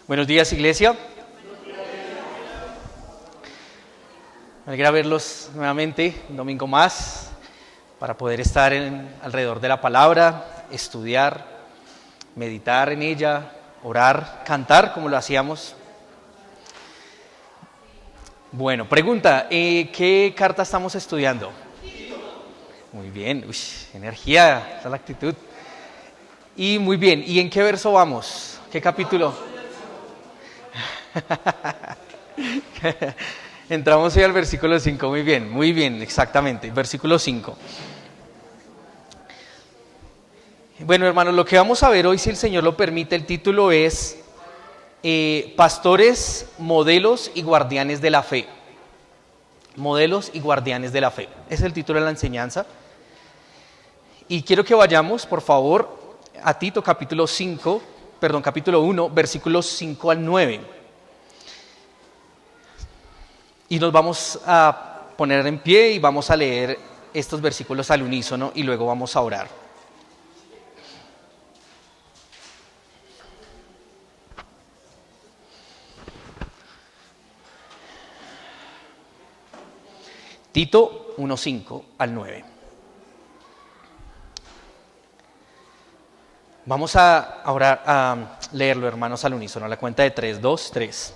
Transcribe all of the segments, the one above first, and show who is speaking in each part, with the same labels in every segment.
Speaker 1: Buenos días, iglesia. Me alegra verlos nuevamente un domingo más para poder estar alrededor de la palabra, estudiar, meditar en ella, orar, cantar como lo hacíamos. Bueno, pregunta, ¿qué carta estamos estudiando? Muy bien, energía, esa es la actitud. Y muy bien, ¿y en qué verso vamos? ¿Qué capítulo? Entramos hoy al versículo 5, muy bien, exactamente, versículo 5. Bueno, hermanos, lo que vamos a ver hoy, si el Señor lo permite, el título es Pastores, Modelos y Guardianes de la Fe. Modelos y Guardianes de la Fe. Ese es el título de la enseñanza. Y quiero que vayamos, por favor, a Tito capítulo 1, versículos 5 al 9. Y nos vamos a poner en pie y vamos a leer estos versículos al unísono y luego vamos a orar. Tito 1:5 al 9. Vamos a orar, a leerlo, hermanos, al unísono, a la cuenta de 3, 2, 3.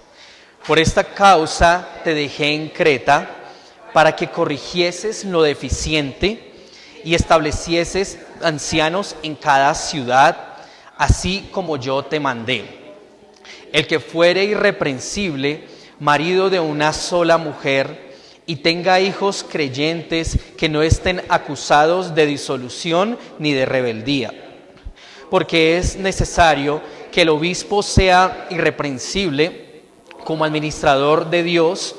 Speaker 1: Por esta causa te dejé en Creta, para que corrigieses lo deficiente y establecieses ancianos en cada ciudad, así como yo te mandé. El que fuere irreprensible, marido de una sola mujer, y tenga hijos creyentes que no estén acusados de disolución ni de rebeldía. Porque es necesario que el obispo sea irreprensible como administrador de Dios,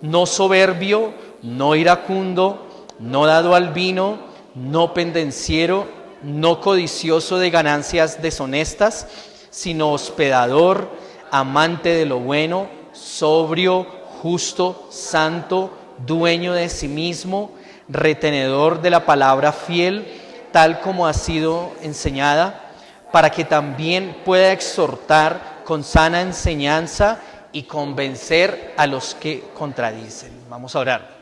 Speaker 1: no soberbio, no iracundo, no dado al vino, no pendenciero, no codicioso de ganancias deshonestas, sino hospedador, amante de lo bueno, sobrio, justo, santo, dueño de sí mismo, retenedor de la palabra fiel, tal como ha sido enseñada, para que también pueda exhortar con sana enseñanza y convencer a los que contradicen. Vamos a orar.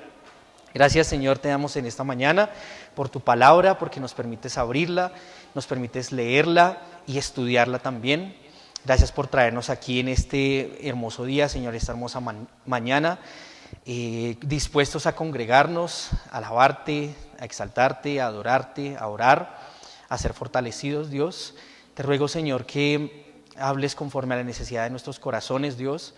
Speaker 1: Gracias, Señor, te damos en esta mañana por tu palabra, porque nos permites abrirla, nos permites leerla y estudiarla también. Gracias por traernos aquí en este hermoso día, Señor, esta hermosa mañana, dispuestos a congregarnos, a alabarte, a exaltarte, a adorarte, a orar, a ser fortalecidos, Dios. Te ruego, Señor, que hables conforme a la necesidad de nuestros corazones, Dios.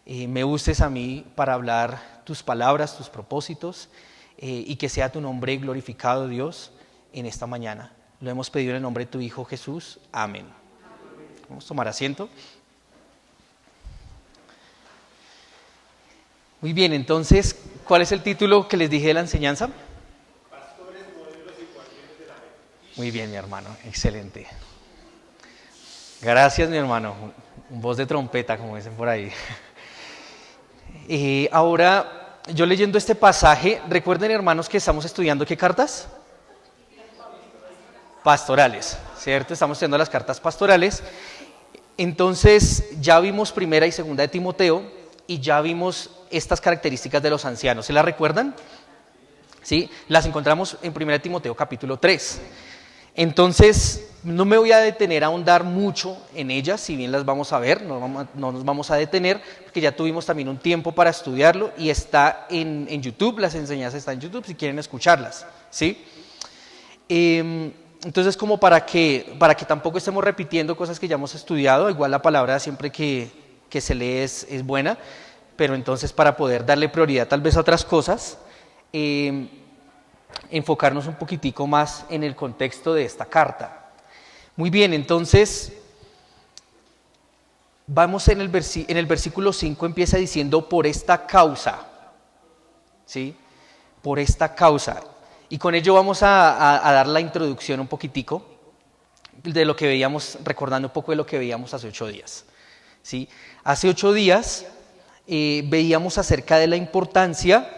Speaker 1: Me uses a mí para hablar tus palabras, tus propósitos, y que sea tu nombre glorificado, Dios, en esta mañana. Lo hemos pedido en el nombre de tu Hijo Jesús. Amén. Vamos a tomar asiento. Muy bien, entonces, ¿cuál es el título que les dije de la enseñanza?
Speaker 2: Pastores, modelos y guardianes de la fe.
Speaker 1: Muy bien, mi hermano, excelente. Gracias, mi hermano. Voz de trompeta, como dicen por ahí. Ahora, yo leyendo este pasaje, recuerden, hermanos, que estamos estudiando ¿qué cartas? Pastorales, ¿cierto? Estamos estudiando las cartas pastorales. Entonces, ya vimos primera y segunda de Timoteo y ya vimos estas características de los ancianos. ¿Se las recuerdan? ¿Sí? Las encontramos en primera de Timoteo capítulo 3. Entonces, no me voy a detener a ahondar mucho en ellas, si bien las vamos a ver, no nos vamos a detener, porque ya tuvimos también un tiempo para estudiarlo y está en YouTube, las enseñanzas están en YouTube si quieren escucharlas, ¿sí? Entonces, como para que tampoco estemos repitiendo cosas que ya hemos estudiado, igual la palabra siempre que se lee es buena, pero entonces para poder darle prioridad tal vez a otras cosas, enfocarnos un poquitico más en el contexto de esta carta. Muy bien, entonces vamos en el versículo 5, empieza diciendo por esta causa, ¿sí? Por esta causa. Y con ello vamos a dar la introducción un poquitico de lo que veíamos, recordando un poco de lo que veíamos hace 8 días, ¿sí? Hace 8 días veíamos acerca de la importancia.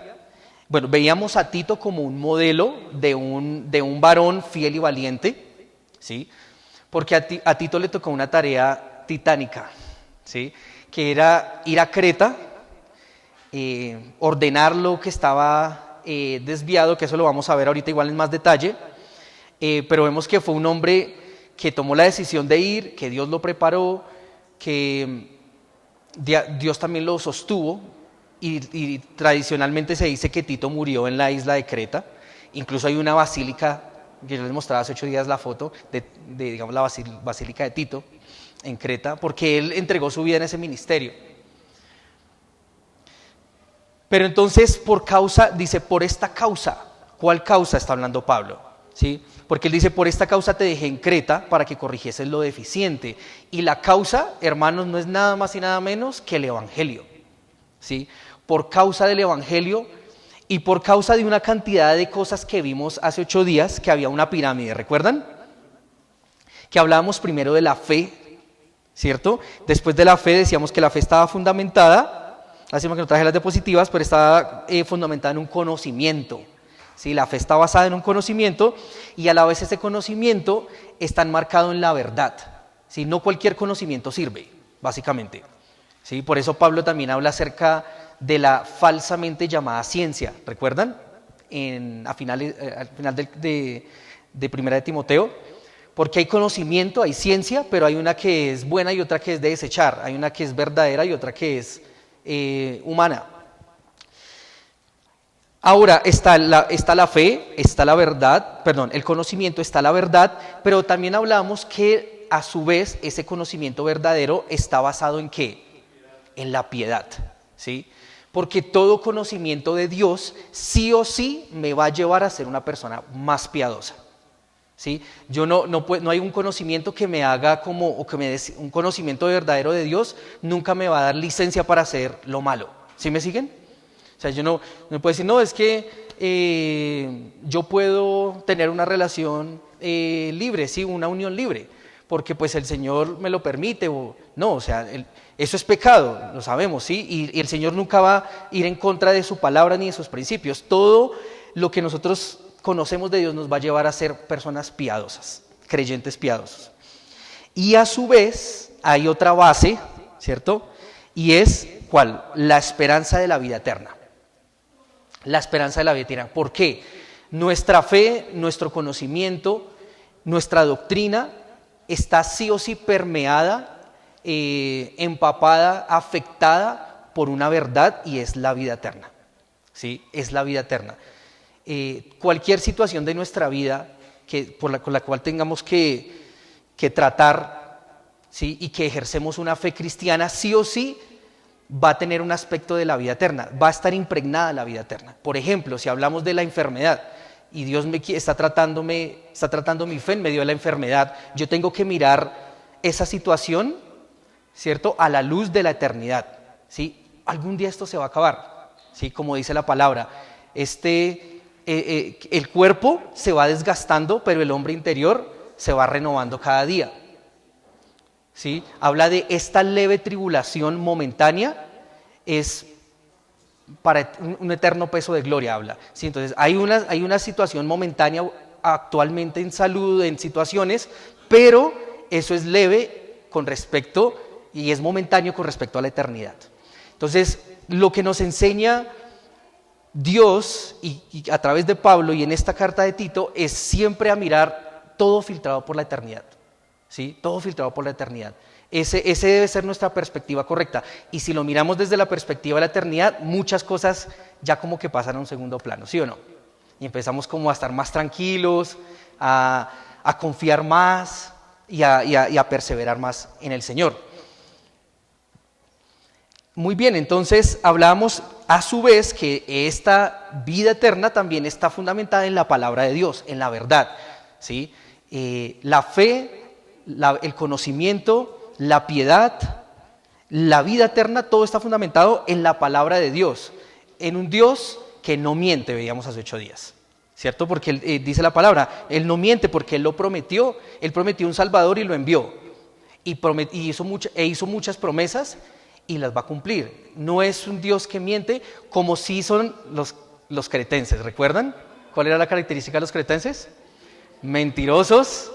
Speaker 1: Bueno, veíamos a Tito como un modelo de un varón fiel y valiente, ¿sí? Porque a Tito le tocó una tarea titánica, ¿sí? Que era ir a Creta, ordenar lo que estaba desviado, que eso lo vamos a ver ahorita igual en más detalle, pero vemos que fue un hombre que tomó la decisión de ir, que Dios lo preparó, que Dios también lo sostuvo, y tradicionalmente se dice que Tito murió en la isla de Creta. Incluso hay una basílica, que yo les mostraba hace 8 días la foto, de digamos, la basílica de Tito en Creta, porque él entregó su vida en ese ministerio. Pero entonces dice, por esta causa, ¿cuál causa está hablando Pablo? ¿Sí? Porque él dice, por esta causa te dejé en Creta para que corrigieses lo deficiente. Y la causa, hermanos, no es nada más y nada menos que el Evangelio. ¿Sí? Por causa del Evangelio y por causa de una cantidad de cosas que vimos hace 8 días, que había una pirámide, ¿recuerdan? Que hablábamos primero de la fe, ¿cierto? Después de la fe decíamos que la fe estaba fundamentada, hacemos que no traje las diapositivas, pero estaba fundamentada en un conocimiento. ¿Sí? La fe está basada en un conocimiento y a la vez ese conocimiento está enmarcado en la verdad. ¿Sí? No cualquier conocimiento sirve, básicamente. ¿Sí? Por eso Pablo también habla acerca de la falsamente llamada ciencia, ¿recuerdan? Al final de Primera de Timoteo, porque hay conocimiento, hay ciencia, pero hay una que es buena y otra que es de desechar, hay una que es verdadera y otra que es humana. Ahora está la fe, está la verdad, el conocimiento, está la verdad, pero también hablamos que a su vez ese conocimiento verdadero está basado ¿en qué? En la piedad, ¿sí? Porque todo conocimiento de Dios sí o sí me va a llevar a ser una persona más piadosa, ¿sí? Yo no hay un conocimiento que me haga un conocimiento verdadero de Dios nunca me va a dar licencia para hacer lo malo, ¿sí me siguen? O sea, yo no me puedo decir, no, es que yo puedo tener una relación libre, sí, una unión libre, porque pues el Señor me lo permite, no, o sea, eso es pecado, lo sabemos, ¿sí? Y el Señor nunca va a ir en contra de su palabra ni de sus principios. Todo lo que nosotros conocemos de Dios nos va a llevar a ser personas piadosas, creyentes piadosos. Y a su vez hay otra base, ¿cierto? Y es, ¿cuál? La esperanza de la vida eterna. La esperanza de la vida eterna. ¿Por qué? Nuestra fe, nuestro conocimiento, nuestra doctrina está sí o sí permeada, empapada, afectada por una verdad y es la vida eterna. ¿Sí? Es la vida eterna. Cualquier situación de nuestra vida con la cual tengamos que tratar, ¿sí? Y que ejercemos una fe cristiana, sí o sí va a tener un aspecto de la vida eterna, va a estar impregnada la vida eterna. Por ejemplo, si hablamos de la enfermedad y Dios está tratando mi fe en medio de la enfermedad, yo tengo que mirar esa situación, ¿cierto?, a la luz de la eternidad, ¿sí? Algún día esto se va a acabar, ¿sí? Como dice la palabra, el cuerpo se va desgastando, pero el hombre interior se va renovando cada día. ¿Sí? Habla de esta leve tribulación momentánea, es para un eterno peso de gloria, habla. ¿Sí? Entonces hay una situación momentánea actualmente en salud, en situaciones, pero eso es leve con respecto y es momentáneo con respecto a la eternidad. Entonces lo que nos enseña Dios y a través de Pablo y en esta carta de Tito es siempre a mirar todo filtrado por la eternidad. ¿Sí? Todo filtrado por la eternidad. Ese debe ser nuestra perspectiva correcta. Y si lo miramos desde la perspectiva de la eternidad, muchas cosas ya como que pasan a un segundo plano, ¿sí o no? Y empezamos como a estar más tranquilos, a confiar más y a perseverar más en el Señor. Muy bien, entonces hablábamos a su vez que esta vida eterna también está fundamentada en la palabra de Dios, en la verdad, ¿sí? La fe, el conocimiento, la piedad, la vida eterna, todo está fundamentado en la palabra de Dios, en un Dios que no miente, veíamos hace 8 días, ¿cierto? Porque dice la palabra, Él no miente porque Él lo prometió, Él prometió un Salvador y lo envió, y hizo muchas promesas y las va a cumplir. No es un Dios que miente como sí son los cretenses, ¿recuerdan? ¿Cuál era la característica de los cretenses? Mentirosos,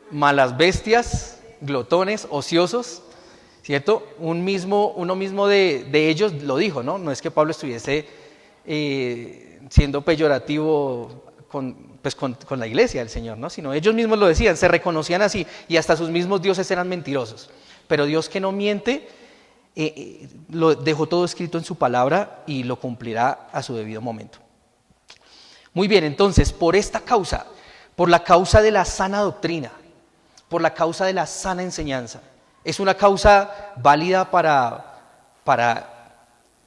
Speaker 1: malas bestias, glotones, ociosos, ¿cierto? Uno mismo de ellos lo dijo, ¿no? No es que Pablo estuviese siendo peyorativo con la iglesia del Señor, ¿no? Sino ellos mismos lo decían, se reconocían así, y hasta sus mismos dioses eran mentirosos. Pero Dios, que no miente, lo dejó todo escrito en su palabra y lo cumplirá a su debido momento. Muy bien, entonces, por esta causa, por la causa de la sana doctrina, por la causa de la sana enseñanza, ¿es una causa válida para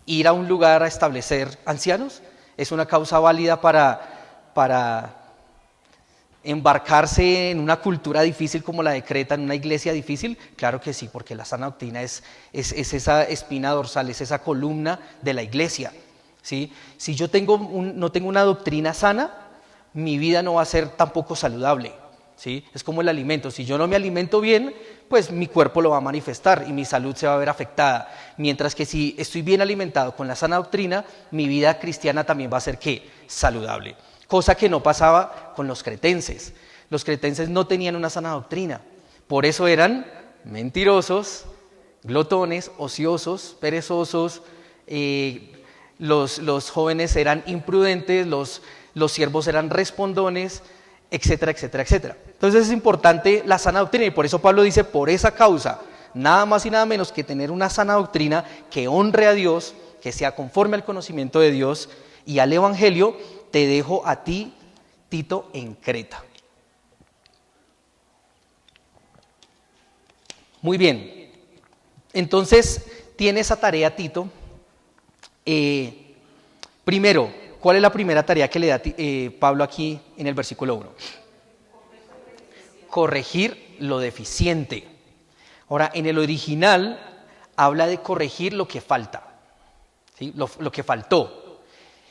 Speaker 1: ir a un lugar a establecer ancianos? ¿Es una causa válida para embarcarse en una cultura difícil como la de Creta, en una iglesia difícil? Claro que sí, porque la sana doctrina es esa espina dorsal, es esa columna de la iglesia, ¿sí? Si yo no tengo una doctrina sana, mi vida no va a ser tampoco saludable, ¿sí? Es como el alimento, si yo no me alimento bien, pues mi cuerpo lo va a manifestar y mi salud se va a ver afectada, mientras que si estoy bien alimentado con la sana doctrina, mi vida cristiana también va a ser ¿qué? Saludable. Cosa que no pasaba con los cretenses. Los cretenses no tenían una sana doctrina, por eso eran mentirosos, glotones, ociosos, perezosos, los jóvenes eran imprudentes, los siervos eran respondones, etcétera, etcétera, etcétera. Entonces es importante la sana doctrina y por eso Pablo dice, por esa causa, nada más y nada menos que tener una sana doctrina que honre a Dios, que sea conforme al conocimiento de Dios y al Evangelio, te dejo a ti, Tito, en Creta. Muy bien, entonces tiene esa tarea Tito. Primero, ¿cuál es la primera tarea que le da Pablo aquí en el versículo 1? Corregir lo deficiente. Ahora, en el original habla de corregir lo que falta, ¿sí? Lo que faltó.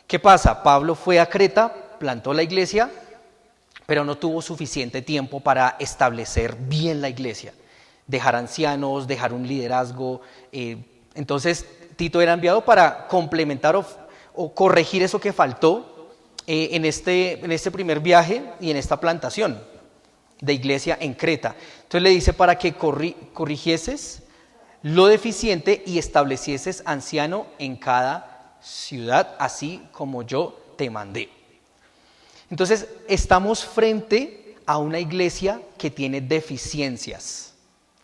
Speaker 1: ¿Qué pasa? Pablo fue a Creta, plantó la iglesia, pero no tuvo suficiente tiempo para establecer bien la iglesia, dejar ancianos, dejar un liderazgo. Entonces Tito era enviado para complementar o corregir eso que faltó en este primer viaje y en esta plantación de iglesia en Creta. Entonces le dice para que corrigieses lo deficiente y establecieses anciano en cada ciudad, así como yo te mandé. Entonces estamos frente a una iglesia que tiene deficiencias,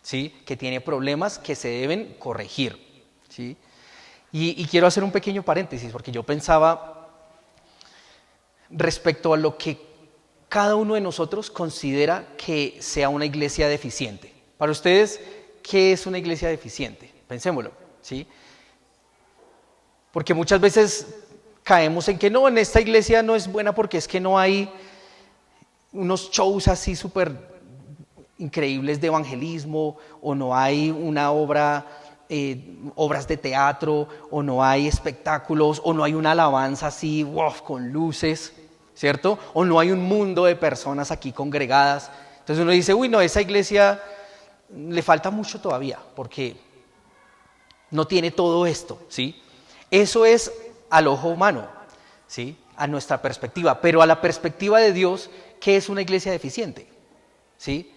Speaker 1: ¿sí? Que tiene problemas que se deben corregir, ¿sí? Y quiero hacer un pequeño paréntesis porque yo pensaba respecto a lo que cada uno de nosotros considera que sea una iglesia deficiente. Para ustedes, ¿qué es una iglesia deficiente? Pensémoslo, ¿sí? Porque muchas veces caemos en que no, en esta iglesia no es buena porque es que no hay unos shows así súper increíbles de evangelismo, o no hay una obras de teatro, o no hay espectáculos, o no hay una alabanza así, wow, con luces, ¿cierto? O no hay un mundo de personas aquí congregadas. Entonces uno dice, uy, no, esa iglesia le falta mucho todavía, porque no tiene todo esto, ¿sí? Eso es al ojo humano, ¿sí? A nuestra perspectiva, pero a la perspectiva de Dios, ¿qué es una iglesia deficiente? ¿Sí?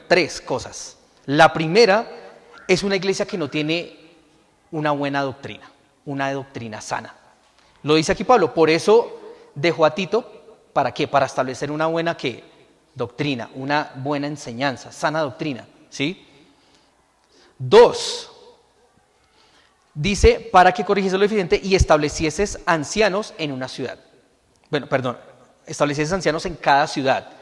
Speaker 1: Tres cosas. La primera es una iglesia que no tiene una buena doctrina, una doctrina sana. Lo dice aquí Pablo, por eso dejó a Tito, ¿para qué? Para establecer una buena ¿qué? Doctrina, una buena enseñanza, sana doctrina, ¿sí? 2, dice, para que corrigiese lo deficiente y establecieses ancianos en una ciudad. Establecieses ancianos en cada ciudad.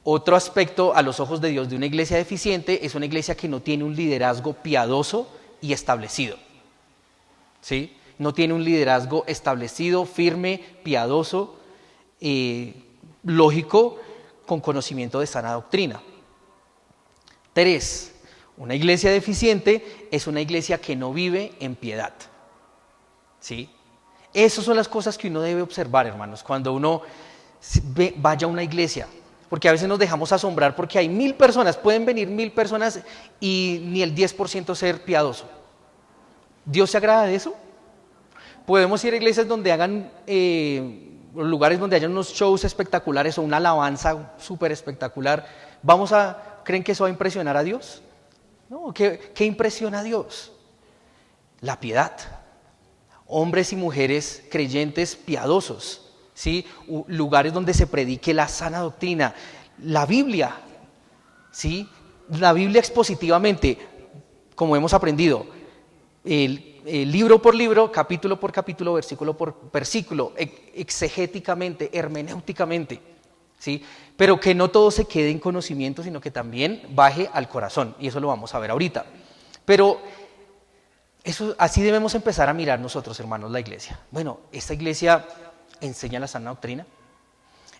Speaker 1: Otro aspecto a los ojos de Dios de una iglesia deficiente es una iglesia que no tiene un liderazgo piadoso y establecido, ¿sí? No tiene un liderazgo establecido, firme, piadoso, lógico, con conocimiento de sana doctrina. 3, una iglesia deficiente es una iglesia que no vive en piedad, ¿sí? Esas son las cosas que uno debe observar, hermanos, cuando uno vaya a una iglesia. Porque a veces nos dejamos asombrar porque hay 1000 personas, pueden venir 1000 personas y ni el 10% ser piadoso. ¿Dios se agrada de eso? Podemos ir a iglesias donde hagan, lugares donde hayan unos shows espectaculares o una alabanza súper espectacular. ¿Creen que eso va a impresionar a Dios? No, ¿qué impresiona a Dios? La piedad. Hombres y mujeres creyentes piadosos, ¿sí? Lugares donde se predique la sana doctrina, la Biblia, ¿sí? La Biblia expositivamente, como hemos aprendido, el libro por libro, capítulo por capítulo, versículo por versículo, exegéticamente, hermenéuticamente, ¿sí? Pero que no todo se quede en conocimiento, sino que también baje al corazón, y eso lo vamos a ver ahorita. Pero así debemos empezar a mirar nosotros, hermanos, la iglesia. Bueno, esta iglesia enseña la sana doctrina,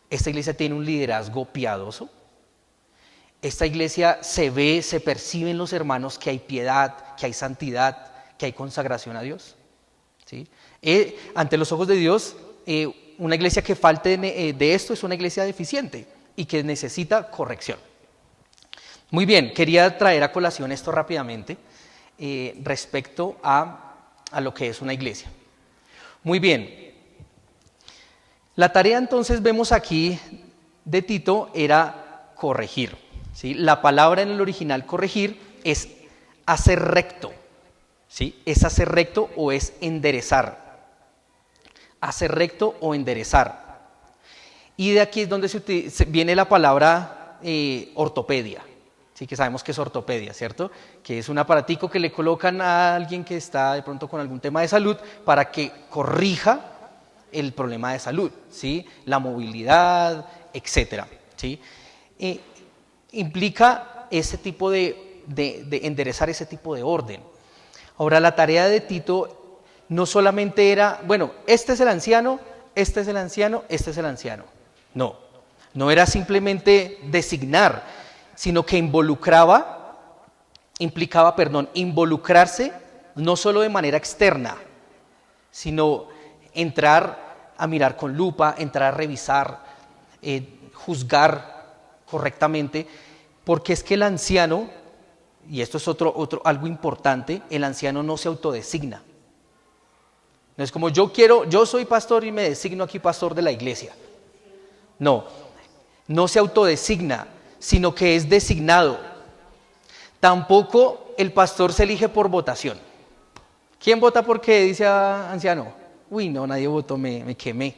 Speaker 1: esta iglesia tiene un liderazgo piadoso, esta iglesia se percibe en los hermanos que hay piedad, que hay santidad, que hay consagración a Dios, ¿sí? Ante los ojos de Dios, una iglesia que falte de esto es una iglesia deficiente y que necesita corrección. Muy bien, quería traer a colación esto rápidamente respecto a lo que es una iglesia. Muy bien, la tarea entonces vemos aquí de Tito era corregir, ¿sí? La palabra en el original corregir es hacer recto, ¿sí? Es hacer recto o es enderezar. Hacer recto o enderezar. Y de aquí es donde viene la palabra ortopedia. Sí, que sabemos que es ortopedia, ¿cierto? Que es un aparatico que le colocan a alguien que está de pronto con algún tema de salud para que corrija el problema de salud, ¿sí? La movilidad, etcétera, ¿sí? Implica ese tipo de enderezar ese tipo de orden. Ahora, la tarea de Tito no solamente era, bueno, este es el anciano, este es el anciano, este es el anciano. No era simplemente designar, sino que implicaba involucrarse no solo de manera externa, sino entrar a mirar con lupa, entrar a revisar, juzgar correctamente, porque es que el anciano, y esto es algo importante, el anciano no se autodesigna. No es como yo soy pastor y me designo aquí pastor de la iglesia. No se autodesigna, sino que es designado. Tampoco el pastor se elige por votación. ¿Quién vota por qué? Dice anciano. Uy, no, nadie votó, me quemé.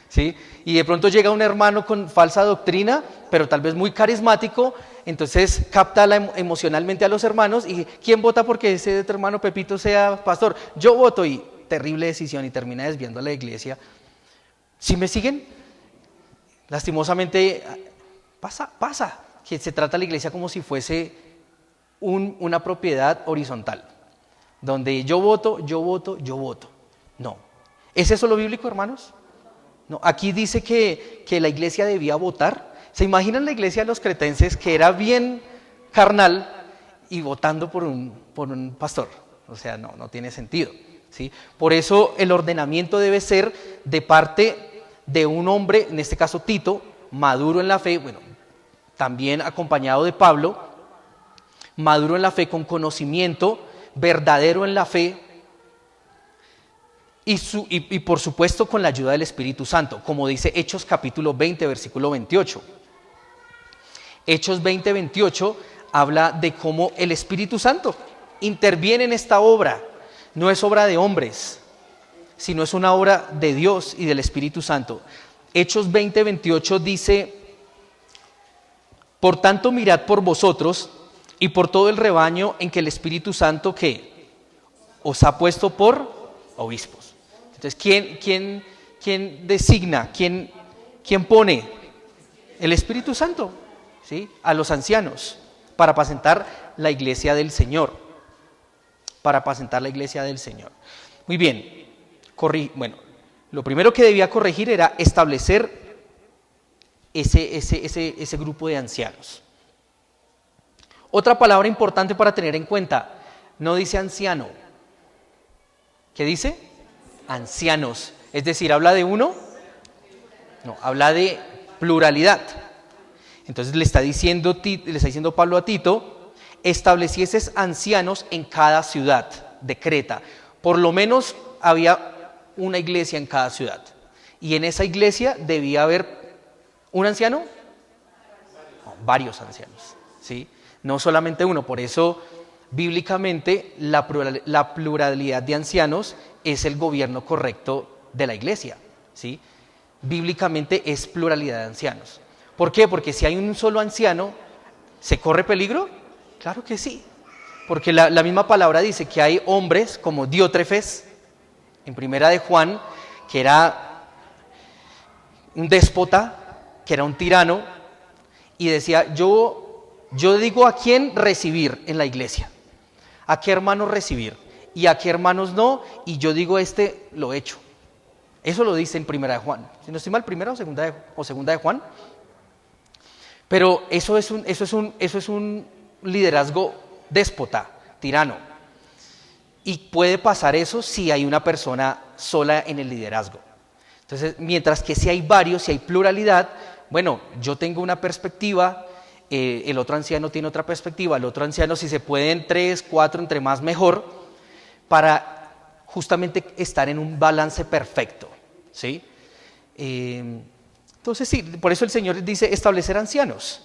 Speaker 1: ¿Sí? Y de pronto llega un hermano con falsa doctrina, pero tal vez muy carismático, entonces capta emocionalmente a los hermanos y ¿quién vota porque ese hermano Pepito sea pastor? Yo voto, y terrible decisión, y termina desviando a la iglesia. ¿Sí me siguen? Lastimosamente pasa, que se trata la iglesia como si fuese una propiedad horizontal, donde yo voto. No. ¿Es eso lo bíblico, hermanos? No. Aquí dice que la iglesia debía votar. ¿Se imaginan la iglesia de los cretenses, que era bien carnal, y votando por un pastor? O sea, no tiene sentido, ¿sí? Por eso el ordenamiento debe ser de parte de un hombre, en este caso Tito, maduro en la fe, bueno, también acompañado de Pablo, maduro en la fe, con conocimiento, verdadero en la fe, y por supuesto con la ayuda del Espíritu Santo, como dice Hechos capítulo 20, versículo 28. Hechos 20, 28 habla de cómo el Espíritu Santo interviene en esta obra. No es obra de hombres, sino es una obra de Dios y del Espíritu Santo. Hechos 20, 28 dice: por tanto, mirad por vosotros y por todo el rebaño en que el Espíritu Santo, ¿qué? Os ha puesto por obispos. Entonces, ¿quién designa? ¿Quién pone? El Espíritu Santo, ¿sí? A los ancianos, para apacentar la iglesia del Señor. Muy bien, lo primero que debía corregir era establecer ese grupo de ancianos. Otra palabra importante para tener en cuenta, no dice anciano. ¿Qué dice? Ancianos. Es decir, ¿habla de uno? No, habla de pluralidad. Entonces le está diciendo Pablo a Tito: establecieses ancianos en cada ciudad de Creta. Por lo menos había una iglesia en cada ciudad. Y en esa iglesia debía haber un anciano, varios ancianos, ¿sí? No solamente uno. Por eso Bíblicamente, la pluralidad de ancianos es el gobierno correcto de la iglesia, ¿sí? Bíblicamente es pluralidad de ancianos. ¿Por qué? Porque si hay un solo anciano, ¿se corre peligro? Claro que sí. Porque la misma palabra dice que hay hombres como Diótrefes, en primera de Juan, que era un déspota, que era un tirano, y decía, yo digo a quién recibir en la iglesia, a qué hermanos recibir y a qué hermanos no, y yo digo lo hecho. Eso lo dice en primera de Juan. Si no estoy mal, primera o segunda de Juan. Pero eso es un liderazgo déspota, tirano. Y puede pasar eso si hay una persona sola en el liderazgo. Entonces, mientras que si hay varios, si hay pluralidad, bueno, yo tengo una perspectiva, el otro anciano tiene otra perspectiva, el otro anciano, si se pueden 3, 4, entre más mejor, para justamente estar en un balance perfecto, ¿sí? Entonces sí, por eso el Señor dice establecer ancianos,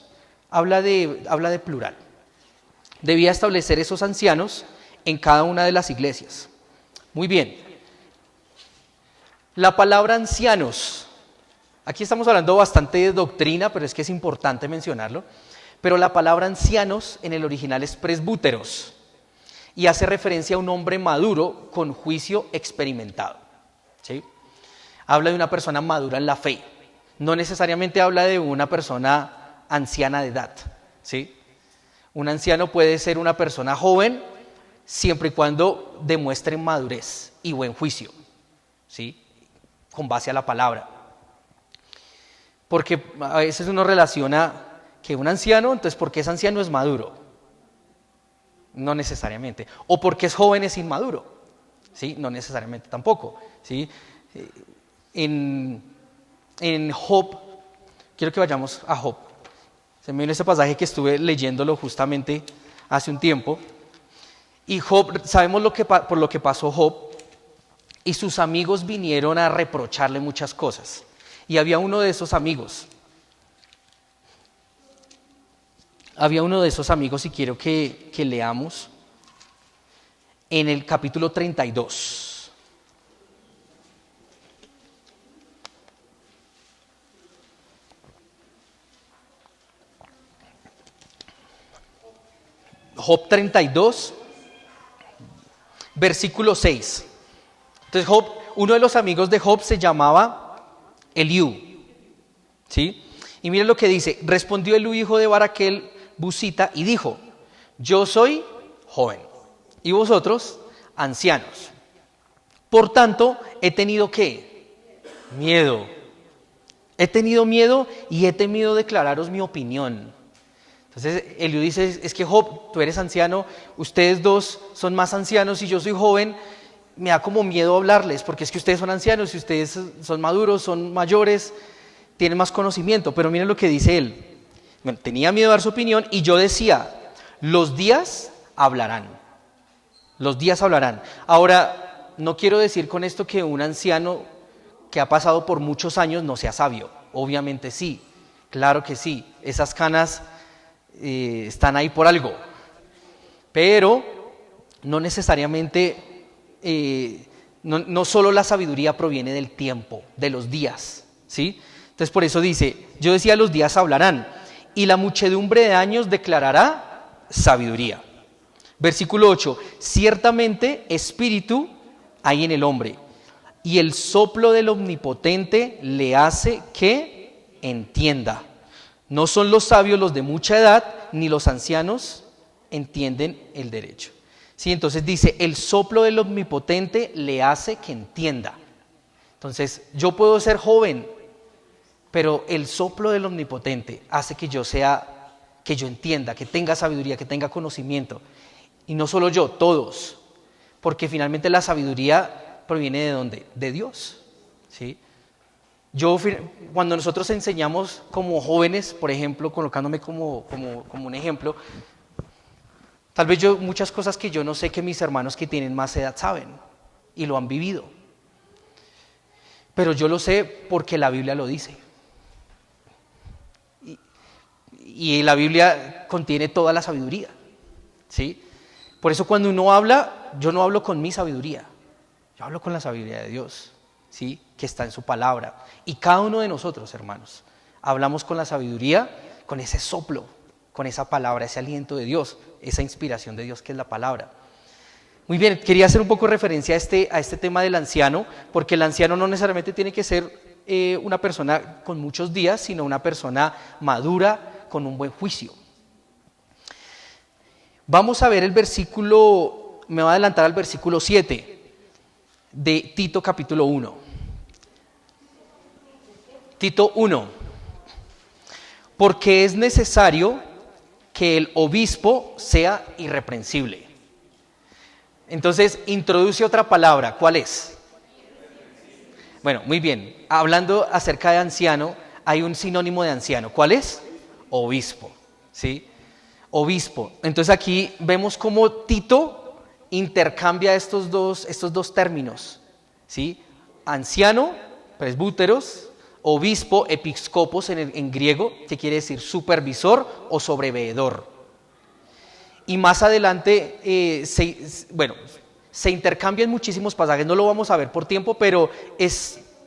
Speaker 1: habla de plural. Debía establecer esos ancianos en cada una de las iglesias. Muy bien. La palabra ancianos, aquí estamos hablando bastante de doctrina, pero es que es importante mencionarlo, pero la palabra ancianos en el original es presbúteros y hace referencia a un hombre maduro con juicio experimentado, ¿sí? Habla de una persona madura en la fe, no necesariamente habla de una persona anciana de edad, ¿sí? Un anciano puede ser una persona joven siempre y cuando demuestre madurez y buen juicio, ¿sí? Con base a la palabra. Porque a veces uno relaciona que un anciano, entonces porque es anciano es maduro. No necesariamente. O porque es joven es inmaduro, ¿sí? No necesariamente tampoco, ¿sí? En Job, quiero que vayamos a Job. Se me viene ese pasaje que estuve leyéndolo justamente hace un tiempo. Y Job, sabemos por lo que pasó Job, y sus amigos vinieron a reprocharle muchas cosas. Y había uno de esos amigos, y quiero que leamos en el capítulo 32. Job 32, versículo 6. Entonces Job, uno de los amigos de Job se llamaba Eliú, ¿sí? Y miren lo que dice: respondió Eliú, hijo de Baraquel, Busita, y dijo: yo soy joven, y vosotros ancianos. Por tanto, he tenido ¿qué? Miedo. He tenido miedo y he temido declararos mi opinión. Entonces Eliú dice, es que Job, tú eres anciano, ustedes dos son más ancianos y yo soy joven, me da como miedo hablarles, porque es que ustedes son ancianos y ustedes son maduros, son mayores, tienen más conocimiento. Pero miren lo que dice él. Bueno, tenía miedo de dar su opinión y yo decía, los días hablarán. Los días hablarán. Ahora, no quiero decir con esto que un anciano que ha pasado por muchos años no sea sabio. Obviamente sí, claro que sí. Esas canas están ahí por algo. Pero no necesariamente, no solo la sabiduría proviene del tiempo, de los días, ¿sí? Entonces por eso dice, yo decía, los días hablarán y la muchedumbre de años declarará sabiduría. Versículo 8, ciertamente espíritu hay en el hombre y el soplo del Omnipotente le hace que entienda. No son los sabios los de mucha edad, ni los ancianos entienden el derecho. Sí, entonces dice, el soplo del Omnipotente le hace que entienda. Entonces, yo puedo ser joven, pero el soplo del Omnipotente hace que yo entienda, que tenga sabiduría, que tenga conocimiento. Y no solo yo, todos. Porque finalmente la sabiduría proviene ¿de dónde? De Dios, ¿sí? Cuando nosotros enseñamos como jóvenes, por ejemplo, colocándome como un ejemplo, tal vez muchas cosas que yo no sé que mis hermanos que tienen más edad saben y lo han vivido. Pero yo lo sé porque la Biblia lo dice. Y la Biblia contiene toda la sabiduría, ¿sí? Por eso cuando uno habla, yo no hablo con mi sabiduría, yo hablo con la sabiduría de Dios, ¿sí? Que está en su palabra. Y cada uno de nosotros, hermanos, hablamos con la sabiduría, con ese soplo, con esa palabra, ese aliento de Dios, esa inspiración de Dios que es la palabra. Muy bien, quería hacer un poco referencia a este tema del anciano, porque el anciano no necesariamente tiene que ser una persona con muchos días, sino una persona madura, con un buen juicio. Vamos a ver el versículo, me voy a adelantar al versículo 7 de Tito capítulo 1. Tito 1. Porque es necesario que el obispo sea irreprensible. Entonces, introduce otra palabra. ¿Cuál es? Bueno, muy bien. Hablando acerca de anciano, hay un sinónimo de anciano. ¿Cuál es? Obispo. ¿Sí? Obispo. Entonces aquí vemos cómo Tito intercambia estos dos términos. ¿Sí? Anciano, presbúteros, obispo, episcopos en griego, que quiere decir supervisor o sobreveedor. Y más adelante, se intercambian muchísimos pasajes, no lo vamos a ver por tiempo, pero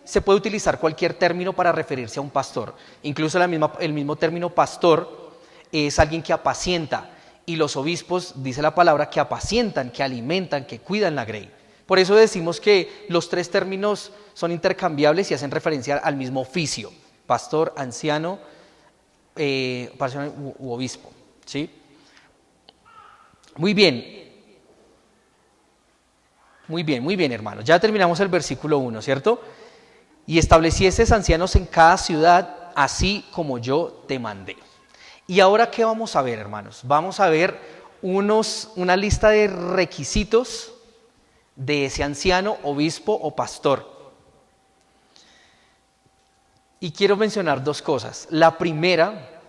Speaker 1: se puede utilizar cualquier término para referirse a un pastor. Incluso el mismo término pastor es alguien que apacienta, y los obispos, dice la palabra, que apacientan, que alimentan, que cuidan la grey. Por eso decimos que los tres términos son intercambiables y hacen referencia al mismo oficio: pastor, anciano u obispo. ¿Sí? Muy bien, hermanos. Ya terminamos el versículo 1, ¿cierto? Y establecieses ancianos en cada ciudad, así como yo te mandé. Y ahora, ¿qué vamos a ver, hermanos? Vamos a ver una lista de requisitos de ese anciano, obispo o pastor. Y quiero mencionar dos cosas. La primera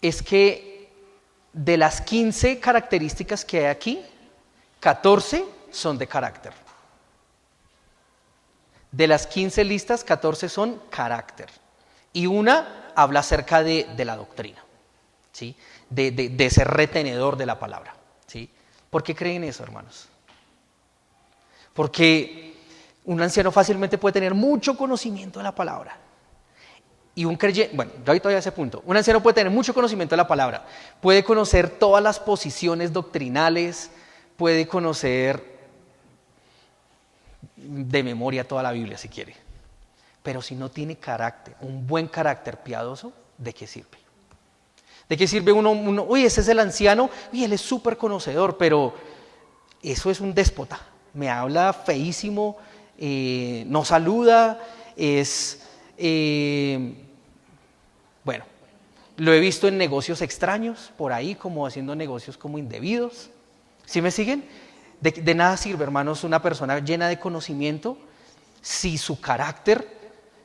Speaker 1: es que de las 15 características que hay aquí, 14 son de carácter. De las 15 listas, 14 son carácter. Y una habla acerca de la doctrina, ¿sí? De ese retenedor de la palabra, ¿sí? ¿Por qué creen eso, hermanos? Porque un anciano fácilmente puede tener mucho conocimiento de la palabra. Y un creyente, bueno, yo ahorita voy a ese punto. Un anciano puede tener mucho conocimiento de la palabra, puede conocer todas las posiciones doctrinales, puede conocer de memoria toda la Biblia si quiere. Pero si no tiene carácter, un buen carácter piadoso, ¿de qué sirve? ¿De qué sirve uno? Uy, ese es el anciano, y él es súper conocedor, pero eso es un déspota. Me habla feísimo, no saluda, bueno, lo he visto en negocios extraños, por ahí, como haciendo negocios como indebidos. ¿Sí me siguen? De nada sirve, hermanos, una persona llena de conocimiento si su carácter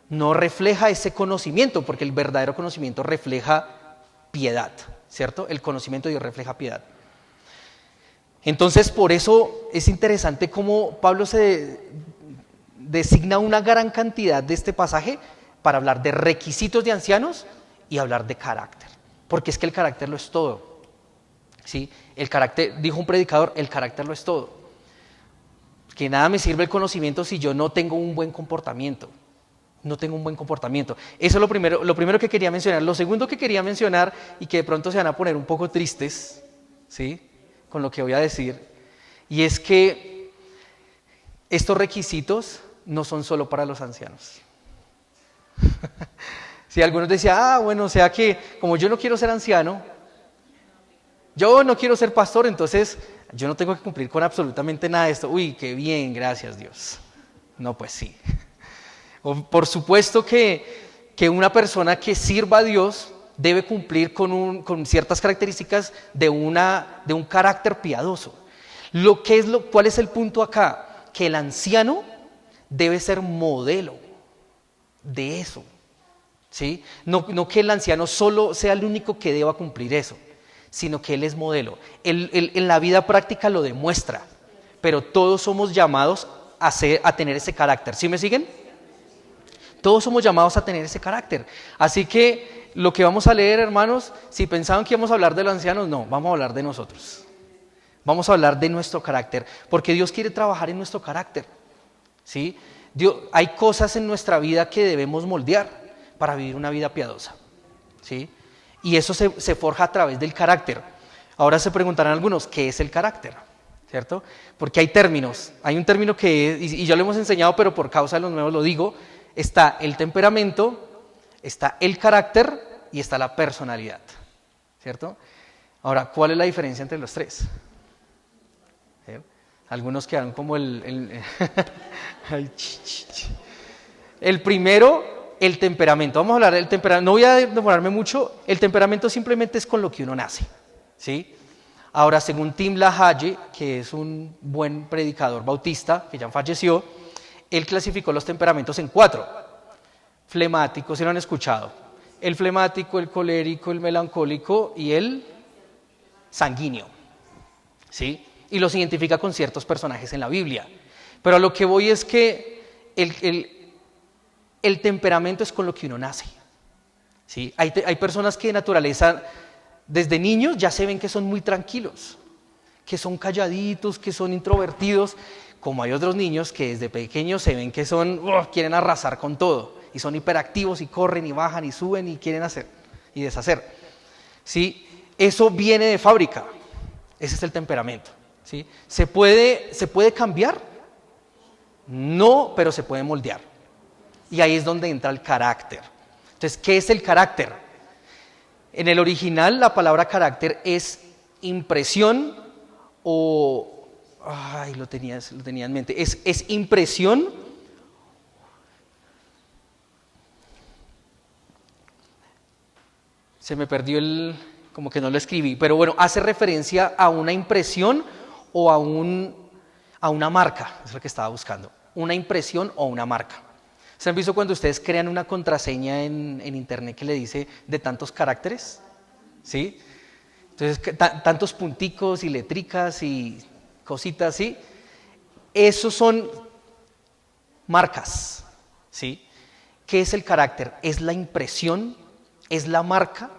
Speaker 1: no refleja ese conocimiento, porque el verdadero conocimiento refleja piedad, ¿cierto? El conocimiento de Dios refleja piedad. Entonces, por eso es interesante cómo Pablo se designa una gran cantidad de este pasaje para hablar de requisitos de ancianos y hablar de carácter, porque es que el carácter lo es todo, ¿sí? El carácter, dijo un predicador, el carácter lo es todo. Que nada me sirve el conocimiento si yo no tengo un buen comportamiento. No tengo un buen comportamiento. Eso es lo primero que quería mencionar. Lo segundo que quería mencionar, y que de pronto se van a poner un poco tristes, ¿sí?, con lo que voy a decir, y es que estos requisitos no son solo para los ancianos. Si algunos decían, bueno, o sea que como yo no quiero ser anciano, yo no quiero ser pastor, entonces yo no tengo que cumplir con absolutamente nada de esto. Uy, qué bien, gracias Dios. No, pues sí. Por supuesto que una persona que sirva a Dios debe cumplir con ciertas características de un carácter piadoso. ¿Cuál es el punto acá? Que el anciano debe ser modelo de eso, ¿sí? No que el anciano solo sea el único que deba cumplir eso, sino que él es modelo. Él en la vida práctica lo demuestra, pero todos somos llamados a tener ese carácter. ¿Sí me siguen? Todos somos llamados a tener ese carácter. Así que lo que vamos a leer, hermanos, si pensaban que íbamos a hablar de los ancianos, no, vamos a hablar de nosotros. Vamos a hablar de nuestro carácter, porque Dios quiere trabajar en nuestro carácter, ¿sí? Hay cosas en nuestra vida que debemos moldear para vivir una vida piadosa, ¿sí? Y eso se forja a través del carácter. Ahora se preguntarán algunos, ¿qué es el carácter? ¿Cierto? Porque hay términos. Hay un término que, y ya lo hemos enseñado, pero por causa de los nuevos lo digo, está el temperamento, está el carácter y está la personalidad, ¿cierto? Ahora, ¿cuál es la diferencia entre los tres? ¿Sí? Algunos quedan como el primero, el temperamento. Vamos a hablar del temperamento. No voy a demorarme mucho. El temperamento simplemente es con lo que uno nace, ¿sí? Ahora, según Tim LaHaye, que es un buen predicador bautista, que ya falleció, él clasificó los temperamentos en 4. Flemáticos, ¿sí lo han escuchado? El flemático, el colérico, el melancólico y el sanguíneo, ¿sí? Y los identifica con ciertos personajes en la Biblia. Pero a lo que voy es que el temperamento es con lo que uno nace, ¿sí? Hay personas que de naturaleza, desde niños ya se ven que son muy tranquilos, que son calladitos, que son introvertidos, como hay otros niños que desde pequeños se ven que quieren arrasar con todo, y son hiperactivos y corren y bajan y suben y quieren hacer y deshacer, ¿sí? Eso viene de fábrica, ese es el temperamento, ¿sí? ¿Se puede cambiar? No, pero se puede moldear. Y ahí es donde entra el carácter. Entonces, ¿qué es el carácter? En el original, la palabra carácter es impresión o... Ay, lo tenía en mente. Es impresión se me perdió como que no lo escribí, pero bueno, hace referencia a una impresión o a una marca, es lo que estaba buscando, una impresión o una marca. ¿Se han visto cuando ustedes crean una contraseña en internet que le dice de tantos caracteres? ¿Sí? Entonces, tantos punticos y letricas y cositas, ¿sí? Esos son marcas, ¿sí? ¿Qué es el carácter? Es la impresión, es la marca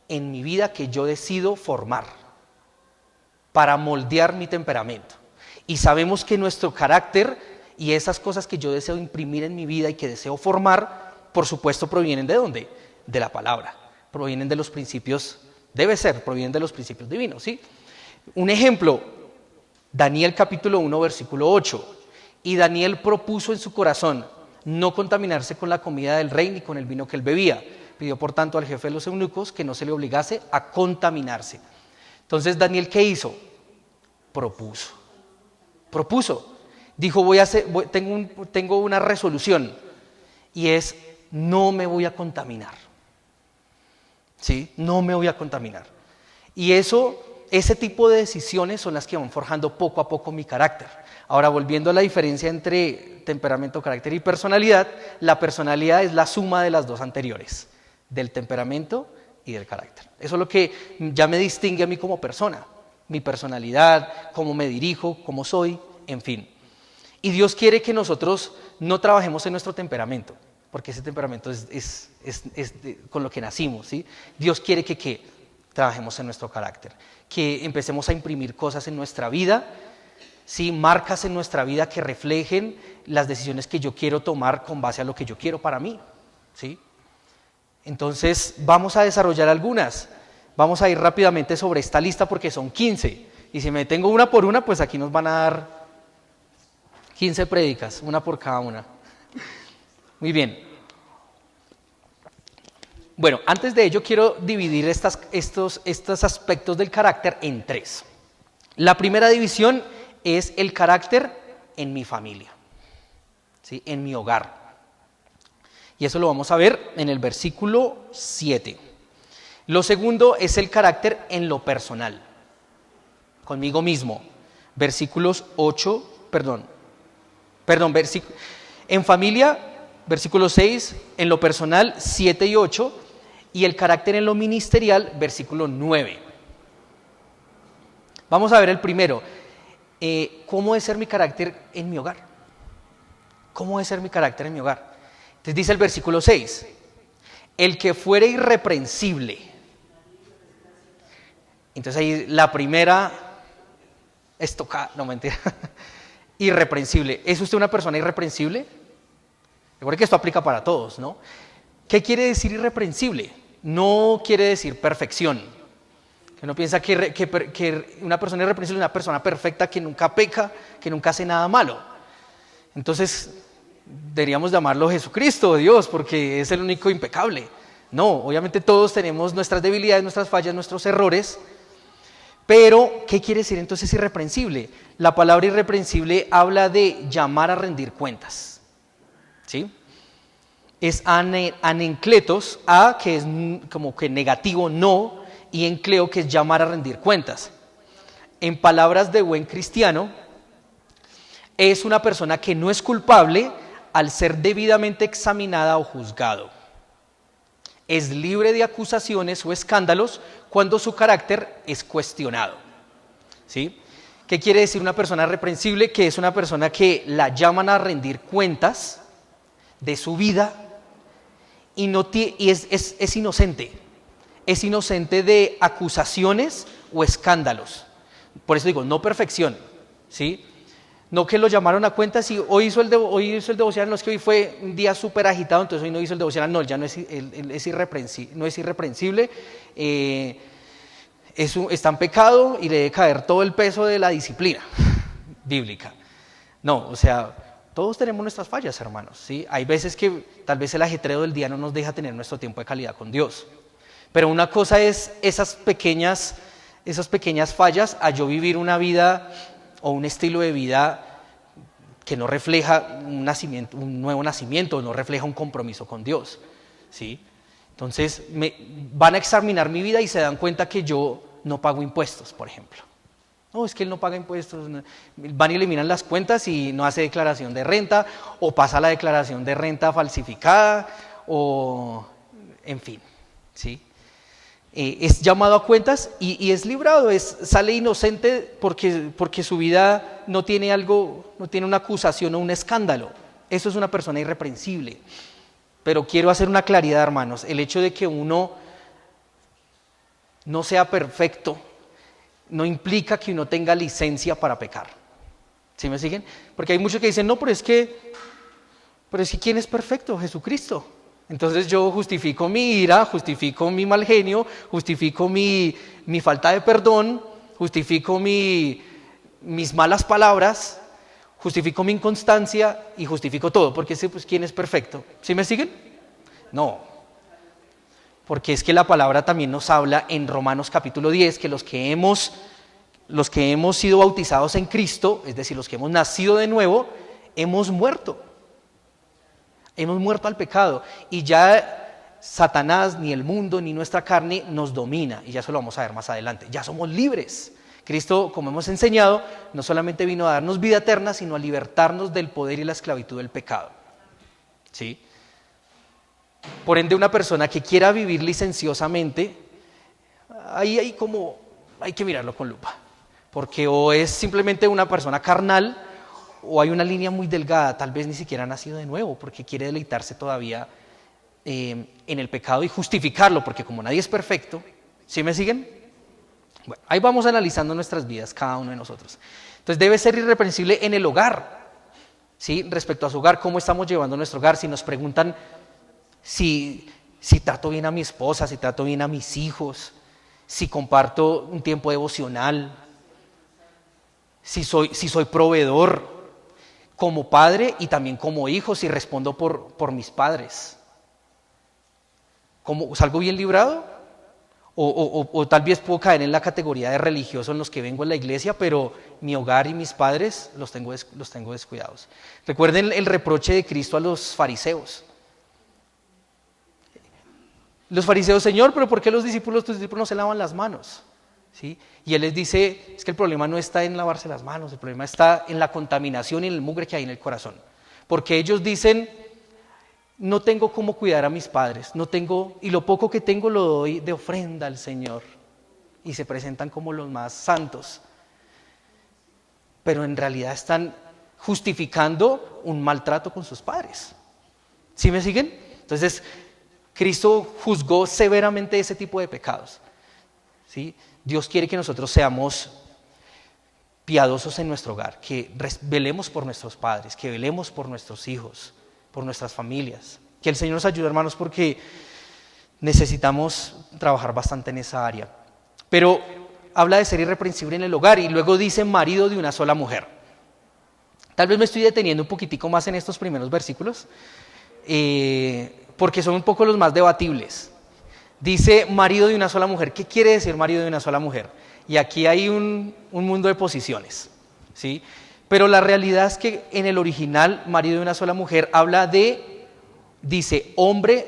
Speaker 1: en mi vida que yo decido formar para moldear mi temperamento. Y sabemos que nuestro carácter y esas cosas que yo deseo imprimir en mi vida y que deseo formar, por supuesto, provienen ¿de dónde? De la palabra, provienen de los principios, provienen de los principios divinos, ¿sí? Un ejemplo, Daniel capítulo 1, versículo 8. Y Daniel propuso en su corazón no contaminarse con la comida del rey ni con el vino que él bebía. Pidió por tanto al jefe de los eunucos que no se le obligase a contaminarse. Entonces, ¿Daniel qué hizo? Propuso. Dijo, tengo una resolución y es, no me voy a contaminar. ¿Sí? No me voy a contaminar. Y ese tipo de decisiones son las que van forjando poco a poco mi carácter. Ahora, volviendo a la diferencia entre temperamento, carácter y personalidad, la personalidad es la suma de las dos anteriores, del temperamento y del carácter. Eso es lo que ya me distingue a mí como persona, mi personalidad, cómo me dirijo, cómo soy, en fin. Y Dios quiere que nosotros no trabajemos en nuestro temperamento, porque ese temperamento es con lo que nacimos, ¿sí? Dios quiere que trabajemos en nuestro carácter, que empecemos a imprimir cosas en nuestra vida, ¿sí? Marcas en nuestra vida que reflejen las decisiones que yo quiero tomar con base a lo que yo quiero para mí, ¿sí? Entonces vamos a desarrollar algunas. Vamos a ir rápidamente sobre esta lista porque son 15. Y si me detengo una por una, pues aquí nos van a dar 15 prédicas, una por cada una. Muy bien. Bueno, antes de ello quiero dividir estos aspectos del carácter en 3. La primera división es el carácter en mi familia, ¿sí? En mi hogar. Y eso lo vamos a ver en el versículo 7. Lo segundo es el carácter en lo personal, conmigo mismo. Versículos 8, en familia, versículo 6, en lo personal, 7 y 8, y el carácter en lo ministerial, versículo 9. Vamos a ver el primero. ¿Cómo debe ser mi carácter en mi hogar? ¿Cómo debe ser mi carácter en mi hogar? Entonces dice el versículo 6, el que fuere irreprensible. Entonces ahí la primera estocada, no mentira, irreprensible. ¿Es usted una persona irreprensible? Recuerde que esto aplica para todos, ¿no? ¿Qué quiere decir irreprensible? No quiere decir perfección. Que uno piensa que una persona irreprensible es una persona perfecta que nunca peca, que nunca hace nada malo. Entonces, deberíamos llamarlo Jesucristo, Dios, porque es el único impecable. No, obviamente todos tenemos nuestras debilidades, nuestras fallas, nuestros errores. Pero, ¿qué quiere decir entonces irreprensible? La palabra irreprensible habla de llamar a rendir cuentas. ¿Sí? Es anencletos, a que es como que negativo, no, y encleo, que es llamar a rendir cuentas. En palabras de buen cristiano, es una persona que no es culpable al ser debidamente examinada o juzgado. Es libre de acusaciones o escándalos cuando su carácter es cuestionado. ¿Sí? ¿Qué quiere decir una persona reprensible? Que es una persona que la llaman a rendir cuentas de su vida y es inocente. Es inocente de acusaciones o escándalos. Por eso digo, no perfección, ¿sí? No que lo llamaron a cuentas y hoy hizo el devocional, no es que hoy fue un día súper agitado, entonces hoy no hizo el devocional, no, él ya no es irreprensible, está en pecado y le debe caer todo el peso de la disciplina bíblica. No, o sea, todos tenemos nuestras fallas, hermanos, ¿sí? Hay veces que tal vez el ajetreo del día no nos deja tener nuestro tiempo de calidad con Dios. Pero una cosa es esas pequeñas fallas a yo vivir una vida o un estilo de vida que no refleja un nuevo nacimiento, no refleja un compromiso con Dios, ¿sí? Entonces van a examinar mi vida y se dan cuenta que yo no pago impuestos, por ejemplo. No, es que él no paga impuestos. Van y eliminan las cuentas y no hace declaración de renta, o pasa la declaración de renta falsificada, o en fin, ¿sí? Es llamado a cuentas y es librado, sale inocente porque su vida no tiene una acusación o un escándalo. Eso es una persona irreprensible. Pero quiero hacer una claridad, hermanos, el hecho de que uno no sea perfecto no implica que uno tenga licencia para pecar. ¿Sí me siguen? Porque hay muchos que dicen, no, pero es que ¿quién es perfecto? Jesucristo. Entonces yo justifico mi ira, justifico mi mal genio, justifico mi falta de perdón, justifico mis malas palabras, justifico mi inconstancia y justifico todo, porque pues, ¿quién es perfecto? ¿Sí me siguen? No, porque es que la palabra también nos habla en Romanos capítulo 10 que los que hemos sido bautizados en Cristo, es decir, los que hemos nacido de nuevo, hemos muerto. Hemos muerto al pecado y ya Satanás, ni el mundo, ni nuestra carne nos domina, y ya eso lo vamos a ver más adelante. Ya somos libres. Cristo, como hemos enseñado, no solamente vino a darnos vida eterna, sino a libertarnos del poder y la esclavitud del pecado. ¿Sí? Por ende, una persona que quiera vivir licenciosamente, hay que mirarlo con lupa, porque o es simplemente una persona carnal, o hay una línea muy delgada, tal vez ni siquiera ha nacido de nuevo, porque quiere deleitarse todavía en el pecado y justificarlo, porque como nadie es perfecto, ¿sí me siguen? Bueno, ahí vamos analizando nuestras vidas, cada uno de nosotros. Entonces debe ser irreprensible en el hogar, ¿sí? Respecto a su hogar, cómo estamos llevando nuestro hogar. Si nos preguntan si trato bien a mi esposa, si trato bien a mis hijos, si comparto un tiempo devocional, si soy proveedor, como padre y también como hijo, si respondo por mis padres. ¿Salgo bien librado? O tal vez puedo caer en la categoría de religioso en los que vengo a la iglesia, pero mi hogar y mis padres los tengo descuidados. Recuerden el reproche de Cristo a los fariseos. Los fariseos, Señor, pero ¿por qué tus discípulos no se lavan las manos? ¿Sí? Y él les dice, es que el problema no está en lavarse las manos, el problema está en la contaminación y en el mugre que hay en el corazón. Porque ellos dicen, no tengo cómo cuidar a mis padres, y lo poco que tengo lo doy de ofrenda al Señor. Y se presentan como los más santos. Pero en realidad están justificando un maltrato con sus padres. ¿Sí me siguen? Entonces, Cristo juzgó severamente ese tipo de pecados. ¿Sí? Dios quiere que nosotros seamos piadosos en nuestro hogar, que velemos por nuestros padres, que velemos por nuestros hijos, por nuestras familias. Que el Señor nos ayude, hermanos, porque necesitamos trabajar bastante en esa área. Pero habla de ser irreprensible en el hogar y luego dice marido de una sola mujer. Tal vez me estoy deteniendo un poquitico más en estos primeros versículos, porque son un poco los más debatibles. Dice marido de una sola mujer. ¿Qué quiere decir marido de una sola mujer? Y aquí hay un mundo de posiciones, ¿sí? Pero la realidad es que en el original, marido de una sola mujer, dice hombre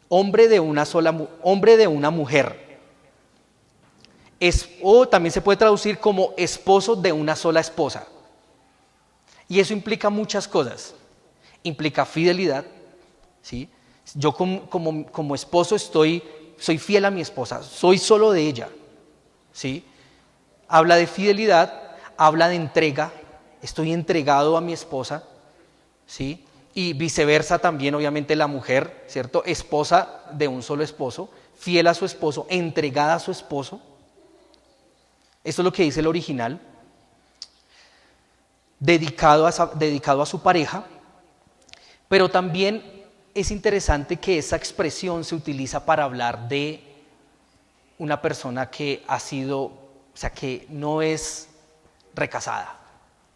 Speaker 1: de una mujer. O también se puede traducir como esposo de una sola esposa. Y eso implica muchas cosas. Implica fidelidad, ¿sí? Yo como esposo soy fiel a mi esposa, soy solo de ella, ¿sí? Habla de fidelidad, habla de entrega, estoy entregado a mi esposa, ¿sí? Y viceversa también, obviamente, la mujer, ¿cierto? Esposa de un solo esposo, fiel a su esposo, entregada a su esposo. Esto es lo que dice el original. Dedicado a su pareja, pero también es interesante que esa expresión se utiliza para hablar de una persona que que no es recasada,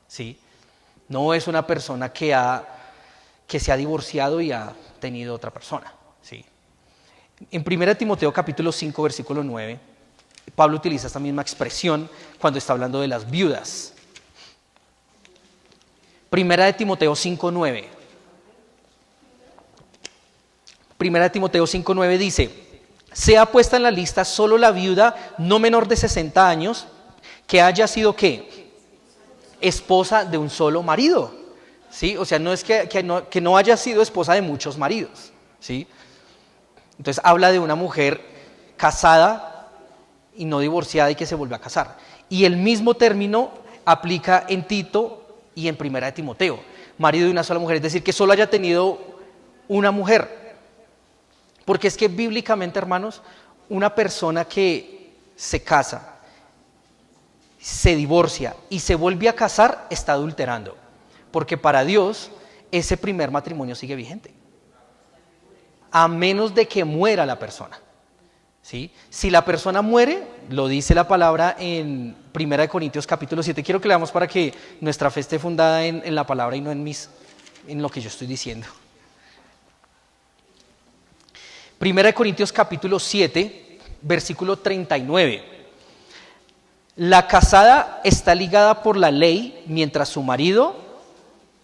Speaker 1: ¿sí? No es una persona que se ha divorciado y ha tenido otra persona, ¿sí? En 1 Timoteo capítulo 5, versículo 9, Pablo utiliza esta misma expresión cuando está hablando de las viudas. 1 Timoteo 5:9. 1 Timoteo 5:9 dice: sea puesta en la lista solo la viuda no menor de 60 años que haya sido ¿qué? Esposa de un solo marido, ¿sí? O sea, no es que no haya sido esposa de muchos maridos, ¿sí? Entonces habla de una mujer casada y no divorciada y que se vuelve a casar. Y el mismo término aplica en Tito y en 1 Timoteo, marido de una sola mujer, es decir, que solo haya tenido una mujer. Porque es que bíblicamente, hermanos, una persona que se casa, se divorcia y se vuelve a casar, está adulterando. Porque para Dios, ese primer matrimonio sigue vigente. A menos de que muera la persona, ¿sí? Si la persona muere, lo dice la palabra en 1 Corintios capítulo 7. Quiero que leamos para que nuestra fe esté fundada en la palabra y no en lo que yo estoy diciendo. 1 Corintios capítulo 7, versículo 39. La casada está ligada por la ley mientras su marido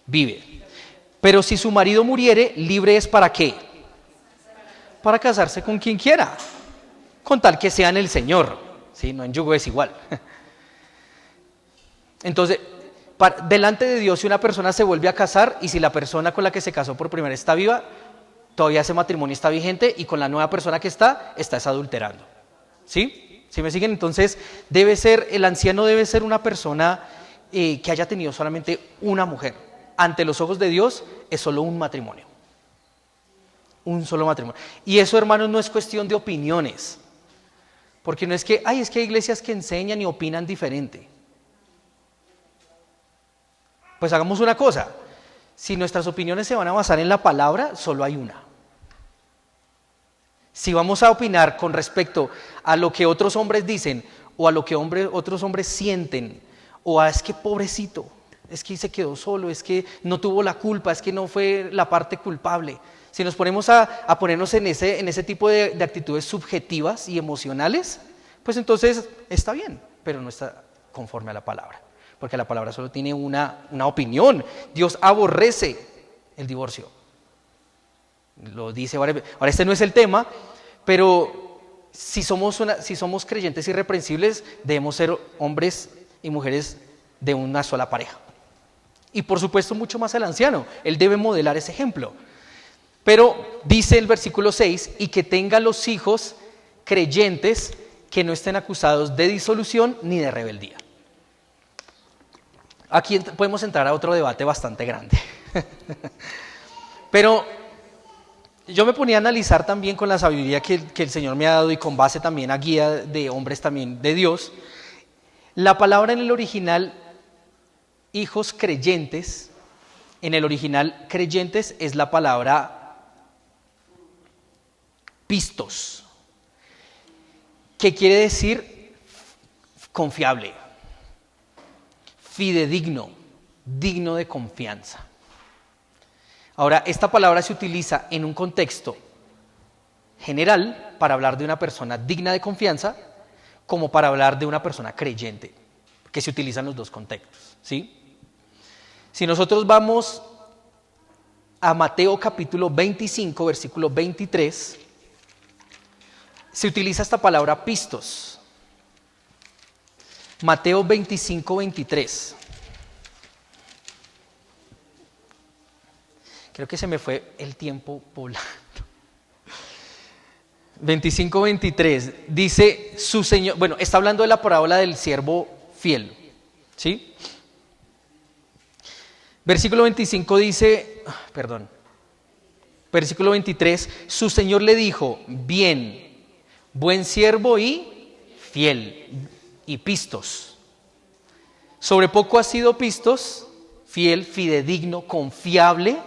Speaker 1: vive. Pero si su marido muriere, libre es ¿para qué? Para casarse con quien quiera, con tal que sea en el Señor, ¿sí? No en yugo desigual. Entonces, delante de Dios, si una persona se vuelve a casar y si la persona con la que se casó por primera vez está viva, todavía ese matrimonio está vigente y con la nueva persona que está adulterando, ¿sí? ¿Sí me siguen? Entonces, el anciano debe ser una persona que haya tenido solamente una mujer. Ante los ojos de Dios es solo un matrimonio. Un solo matrimonio. Y eso, hermanos, no es cuestión de opiniones. Porque no es que, es que hay iglesias que enseñan y opinan diferente. Pues hagamos una cosa. Si nuestras opiniones se van a basar en la palabra, solo hay una. Si vamos a opinar con respecto a lo que otros hombres dicen o a lo que otros hombres sienten, o es que pobrecito, es que se quedó solo, es que no tuvo la culpa, es que no fue la parte culpable. Si nos ponemos a ponernos en ese tipo de actitudes subjetivas y emocionales, pues entonces está bien, pero no está conforme a la palabra. Porque la palabra solo tiene una opinión. Dios aborrece el divorcio. Lo dice varias veces. Ahora, este no es el tema, pero si somos creyentes irreprensibles, debemos ser hombres y mujeres de una sola pareja. Y por supuesto, mucho más el anciano. Él debe modelar ese ejemplo. Pero dice el versículo 6, y que tenga los hijos creyentes que no estén acusados de disolución ni de rebeldía. Aquí podemos entrar a otro debate bastante grande. Pero yo me ponía a analizar también con la sabiduría que el Señor me ha dado y con base también a guía de hombres también de Dios, La palabra en el original, hijos creyentes, en el original creyentes es la palabra pistos, que quiere decir confiable, fidedigno, digno de confianza. Ahora, esta palabra se utiliza en un contexto general para hablar de una persona digna de confianza, como para hablar de una persona creyente, que se utilizan los dos contextos, ¿sí? Si nosotros vamos a Mateo capítulo 25, versículo 23, se utiliza esta palabra pistos. Mateo 25, 23. Creo que se me fue el tiempo volando. 25, 23. Dice su Señor, bueno, está hablando de la parábola del siervo fiel, ¿sí? Versículo 25 dice, versículo 23, su Señor le dijo, bien, buen siervo y fiel, y pistos. Sobre poco has sido pistos, fiel, fidedigno, confiable,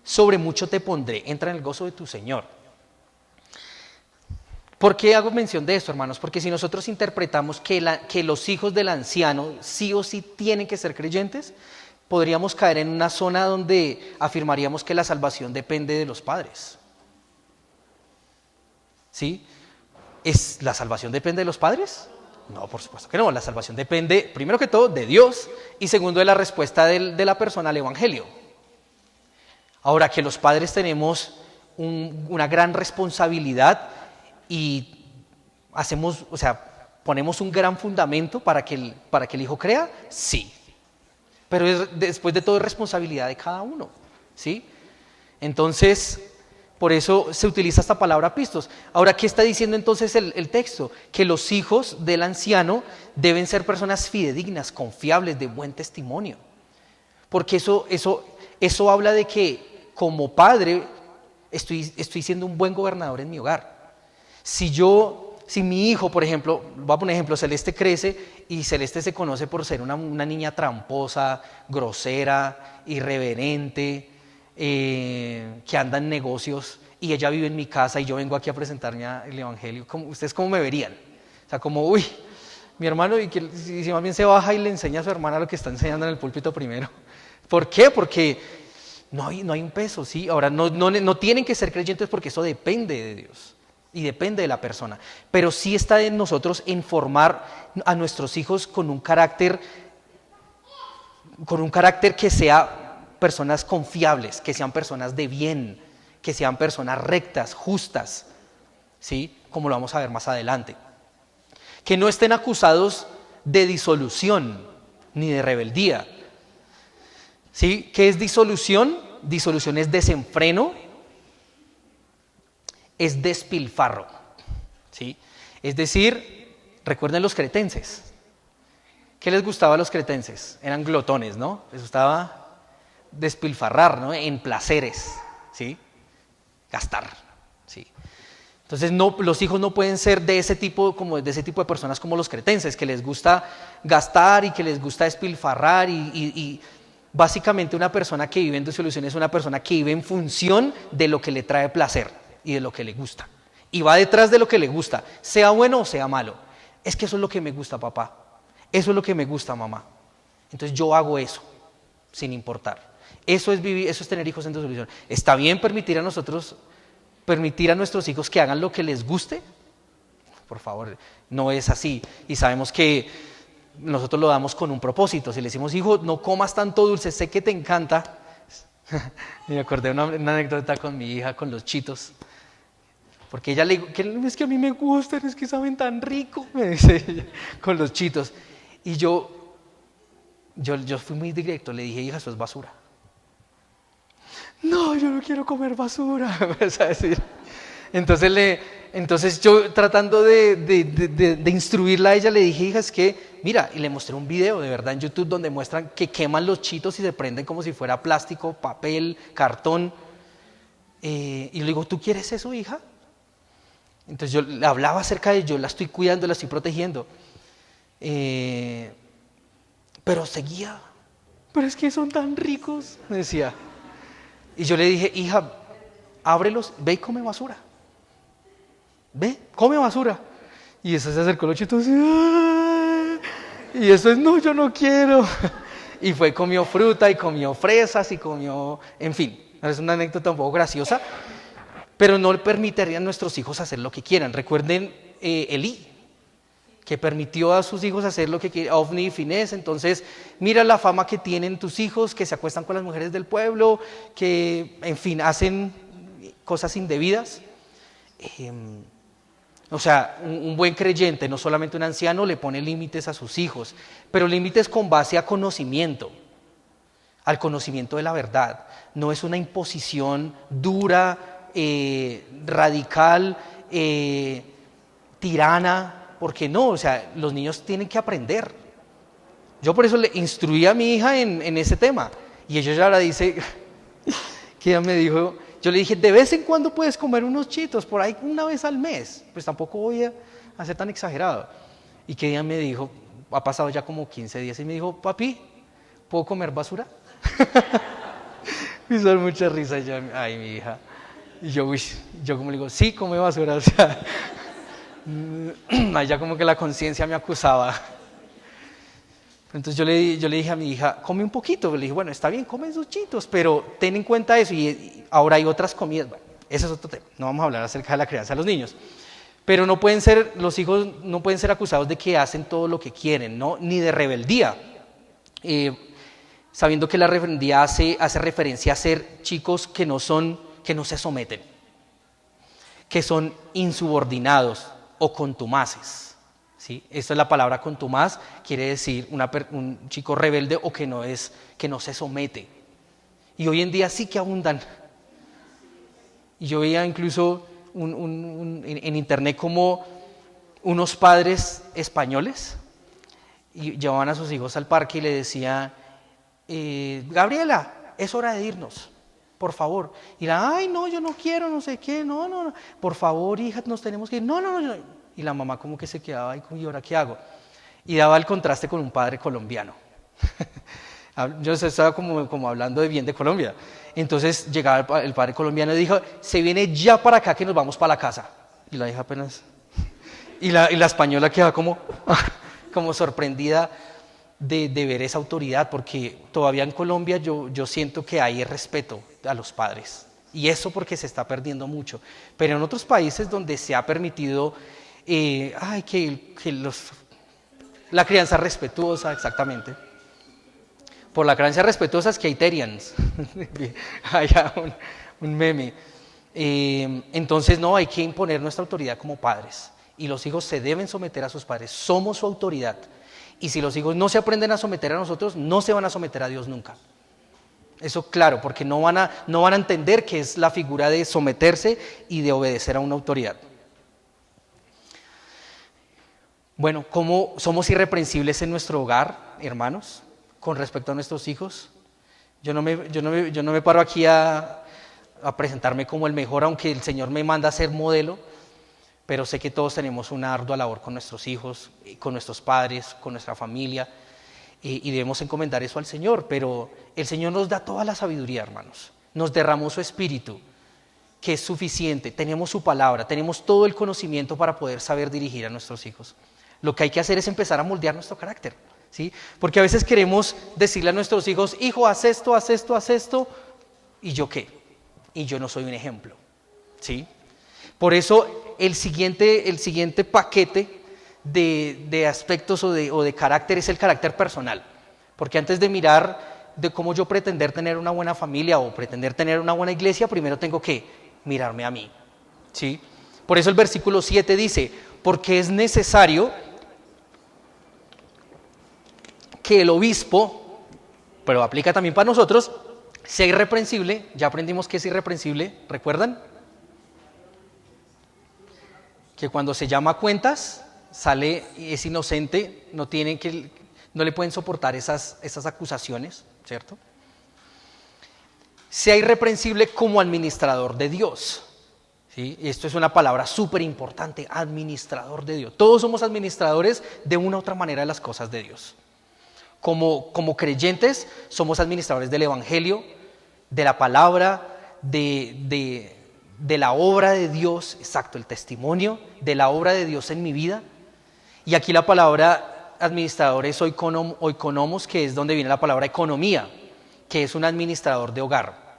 Speaker 1: sobre mucho te pondré, entra en el gozo de tu Señor. ¿Por qué hago mención de esto, hermanos? Porque si nosotros interpretamos que los hijos del anciano sí o sí tienen que ser creyentes, podríamos caer en una zona donde afirmaríamos que la salvación depende de los padres. ¿Sí? ¿La salvación depende de los padres? No, por supuesto que no. La salvación depende, primero que todo, de Dios y segundo, de la respuesta de la persona al Evangelio. Ahora, que los padres tenemos una gran responsabilidad y ponemos un gran fundamento para que el hijo crea, sí. Pero después de todo es responsabilidad de cada uno, ¿sí? Entonces, por eso se utiliza esta palabra pistos. Ahora, ¿qué está diciendo entonces el texto? Que los hijos del anciano deben ser personas fidedignas, confiables, de buen testimonio. Porque eso habla de que como padre estoy siendo un buen gobernador en mi hogar. Si mi hijo, por ejemplo, voy a poner ejemplo, Celeste crece y Celeste se conoce por ser una niña tramposa, grosera, irreverente, que anda en negocios, y ella vive en mi casa y yo vengo aquí a presentarme el Evangelio, ¿ustedes cómo me verían? O sea, como, uy, mi hermano, y que si más bien se baja y le enseña a su hermana lo que está enseñando en el púlpito primero. ¿Por qué? Porque no hay un peso, ¿sí? Ahora, no tienen que ser creyentes porque eso depende de Dios. Y depende de la persona, pero sí está en nosotros en formar a nuestros hijos con un carácter que sea personas confiables, que sean personas de bien, que sean personas rectas, justas, ¿sí? Como lo vamos a ver más adelante. Que no estén acusados de disolución ni de rebeldía, ¿sí? ¿Qué es disolución? Disolución es desenfreno, es despilfarro, ¿sí? Es decir, recuerden los cretenses. ¿Qué les gustaba a los cretenses? Eran glotones, ¿no? Les gustaba despilfarrar, ¿no? En placeres, ¿sí? Gastar, ¿sí? Entonces los hijos no pueden ser de ese tipo de personas como los cretenses, que les gusta gastar y que les gusta despilfarrar y básicamente una persona que vive en disolución es una persona que vive en función de lo que le trae placer y de lo que le gusta, y va detrás de lo que le gusta, sea bueno o sea malo. Es que eso es lo que me gusta, papá, eso es lo que me gusta, mamá, entonces yo hago eso sin importar. Eso es vivir, eso es tener hijos en disolución. ¿Está bien permitir a nuestros hijos que hagan lo que les guste? Por favor, no es así, y sabemos que nosotros lo damos con un propósito. Si le decimos, hijo, no comas tanto dulce, sé que te encanta. Me acordé de una anécdota con mi hija, con los chitos. Porque ella le dijo, es que a mí me gustan, es que saben tan rico, me dice ella, con los chitos. Y yo fui muy directo, le dije, hija, eso es basura. No, yo no quiero comer basura, me empezó a decir. Entonces yo tratando de instruirla a ella, le dije, hija, es que, mira, y le mostré un video de verdad en YouTube donde muestran que queman los chitos y se prenden como si fuera plástico, papel, cartón. Y le digo, ¿tú quieres eso, hija? Entonces yo le hablaba acerca de yo la estoy cuidando, la estoy protegiendo. Pero seguía, pero es que son tan ricos, me decía. Y yo le dije, hija, ábrelos, ve y come basura. Ve, come basura. Y eso se acercó los chitos así, ¡ah! Y eso es, no, yo no quiero. Y fue, comió fruta y comió fresas y comió, en fin, es una anécdota un poco graciosa, pero no le permitirían a nuestros hijos hacer lo que quieran. Recuerden Elí, que permitió a sus hijos hacer lo que querían, Ofni y Finés. Entonces, mira la fama que tienen tus hijos, que se acuestan con las mujeres del pueblo, que, en fin, hacen cosas indebidas. O sea, un buen creyente, no solamente un anciano, le pone límites a sus hijos, pero límites con base a conocimiento, al conocimiento de la verdad. No es una imposición dura, radical, tirana, porque no, o sea, los niños tienen que aprender. Yo por eso le instruí a mi hija en ese tema, y ella ya ahora dice, que ella me dijo, yo le dije, de vez en cuando puedes comer unos chitos, por ahí una vez al mes, pues tampoco voy a ser tan exagerado. Y que ella me dijo, ha pasado ya como 15 días, y me dijo, papi, ¿puedo comer basura? Me hizo mucha risa, ya, ay, mi hija. Y yo, uy, yo como le digo, sí, come basura, o sea, ya como que la conciencia me acusaba. Entonces yo le dije a mi hija, come un poquito. Le dije, bueno, está bien, come esos chitos, pero ten en cuenta eso. Y ahora hay otras comidas. Bueno, ese es otro tema. No vamos a hablar acerca de la crianza de los niños. Pero no pueden ser, los hijos no pueden ser acusados de que hacen todo lo que quieren, ¿no? Ni de rebeldía. Sabiendo que la rebeldía hace referencia a ser chicos que no se someten, que son insubordinados o contumaces. ¿Sí? Esta es la palabra contumaz, quiere decir un chico rebelde o que no se somete. Y hoy en día sí que abundan. Y yo veía incluso en internet como unos padres españoles y llevaban a sus hijos al parque y le decían, Gabriela, es hora de irnos, por favor. Y la, ay, no, yo no quiero, no sé qué, no, por favor, hija, nos tenemos que ir. No. Y la mamá como que se quedaba ahí, ¿y ahora qué hago? Y daba el contraste con un padre colombiano. Yo estaba como hablando de bien de Colombia. Entonces llegaba el padre colombiano y dijo, se viene ya para acá que nos vamos para la casa. Y la hija apenas... Y la española quedaba como sorprendida de ver esa autoridad, porque todavía en Colombia yo siento que hay respeto a los padres. Y eso porque se está perdiendo mucho. Pero en otros países donde se ha permitido... la crianza respetuosa, exactamente. Por la crianza respetuosa es que hay Terians. Hay un meme. Entonces no, hay que imponer nuestra autoridad como padres. Y los hijos se deben someter a sus padres. Somos su autoridad. Y si los hijos no se aprenden a someter a nosotros, no se van a someter a Dios nunca. Eso claro, porque no van a entender que es la figura de someterse y de obedecer a una autoridad. Bueno, ¿cómo somos irreprensibles en nuestro hogar, hermanos, con respecto a nuestros hijos? Yo no me paro aquí a presentarme como el mejor, aunque el Señor me manda a ser modelo, pero sé que todos tenemos una ardua labor con nuestros hijos, con nuestros padres, con nuestra familia, y debemos encomendar eso al Señor. Pero el Señor nos da toda la sabiduría, hermanos. Nos derramó su Espíritu, que es suficiente. Tenemos su palabra, tenemos todo el conocimiento para poder saber dirigir a nuestros hijos. Lo que hay que hacer es empezar a moldear nuestro carácter, ¿sí? Porque a veces queremos decirle a nuestros hijos, hijo, haz esto, ¿y yo qué? Y yo no soy un ejemplo, ¿sí? Por eso el siguiente paquete de aspectos o de carácter es el carácter personal. Porque antes de mirar de cómo yo pretender tener una buena familia o pretender tener una buena iglesia, primero tengo que mirarme a mí, ¿sí? Por eso el versículo 7 dice, porque es necesario que el obispo, pero aplica también para nosotros, sea irreprensible. Ya aprendimos que es irreprensible, ¿recuerdan? Que cuando se llama a cuentas, sale, es inocente, no le pueden soportar esas acusaciones, ¿cierto? Sea irreprensible como administrador de Dios, ¿Sí? Esto es una palabra súper importante, administrador de Dios. Todos somos administradores de una u otra manera de las cosas de Dios. Como creyentes somos administradores del Evangelio, de la palabra, de la obra de Dios, exacto, el testimonio de la obra de Dios en mi vida. Y aquí la palabra administrador es oikonomos, que es donde viene la palabra economía, que es un administrador de hogar.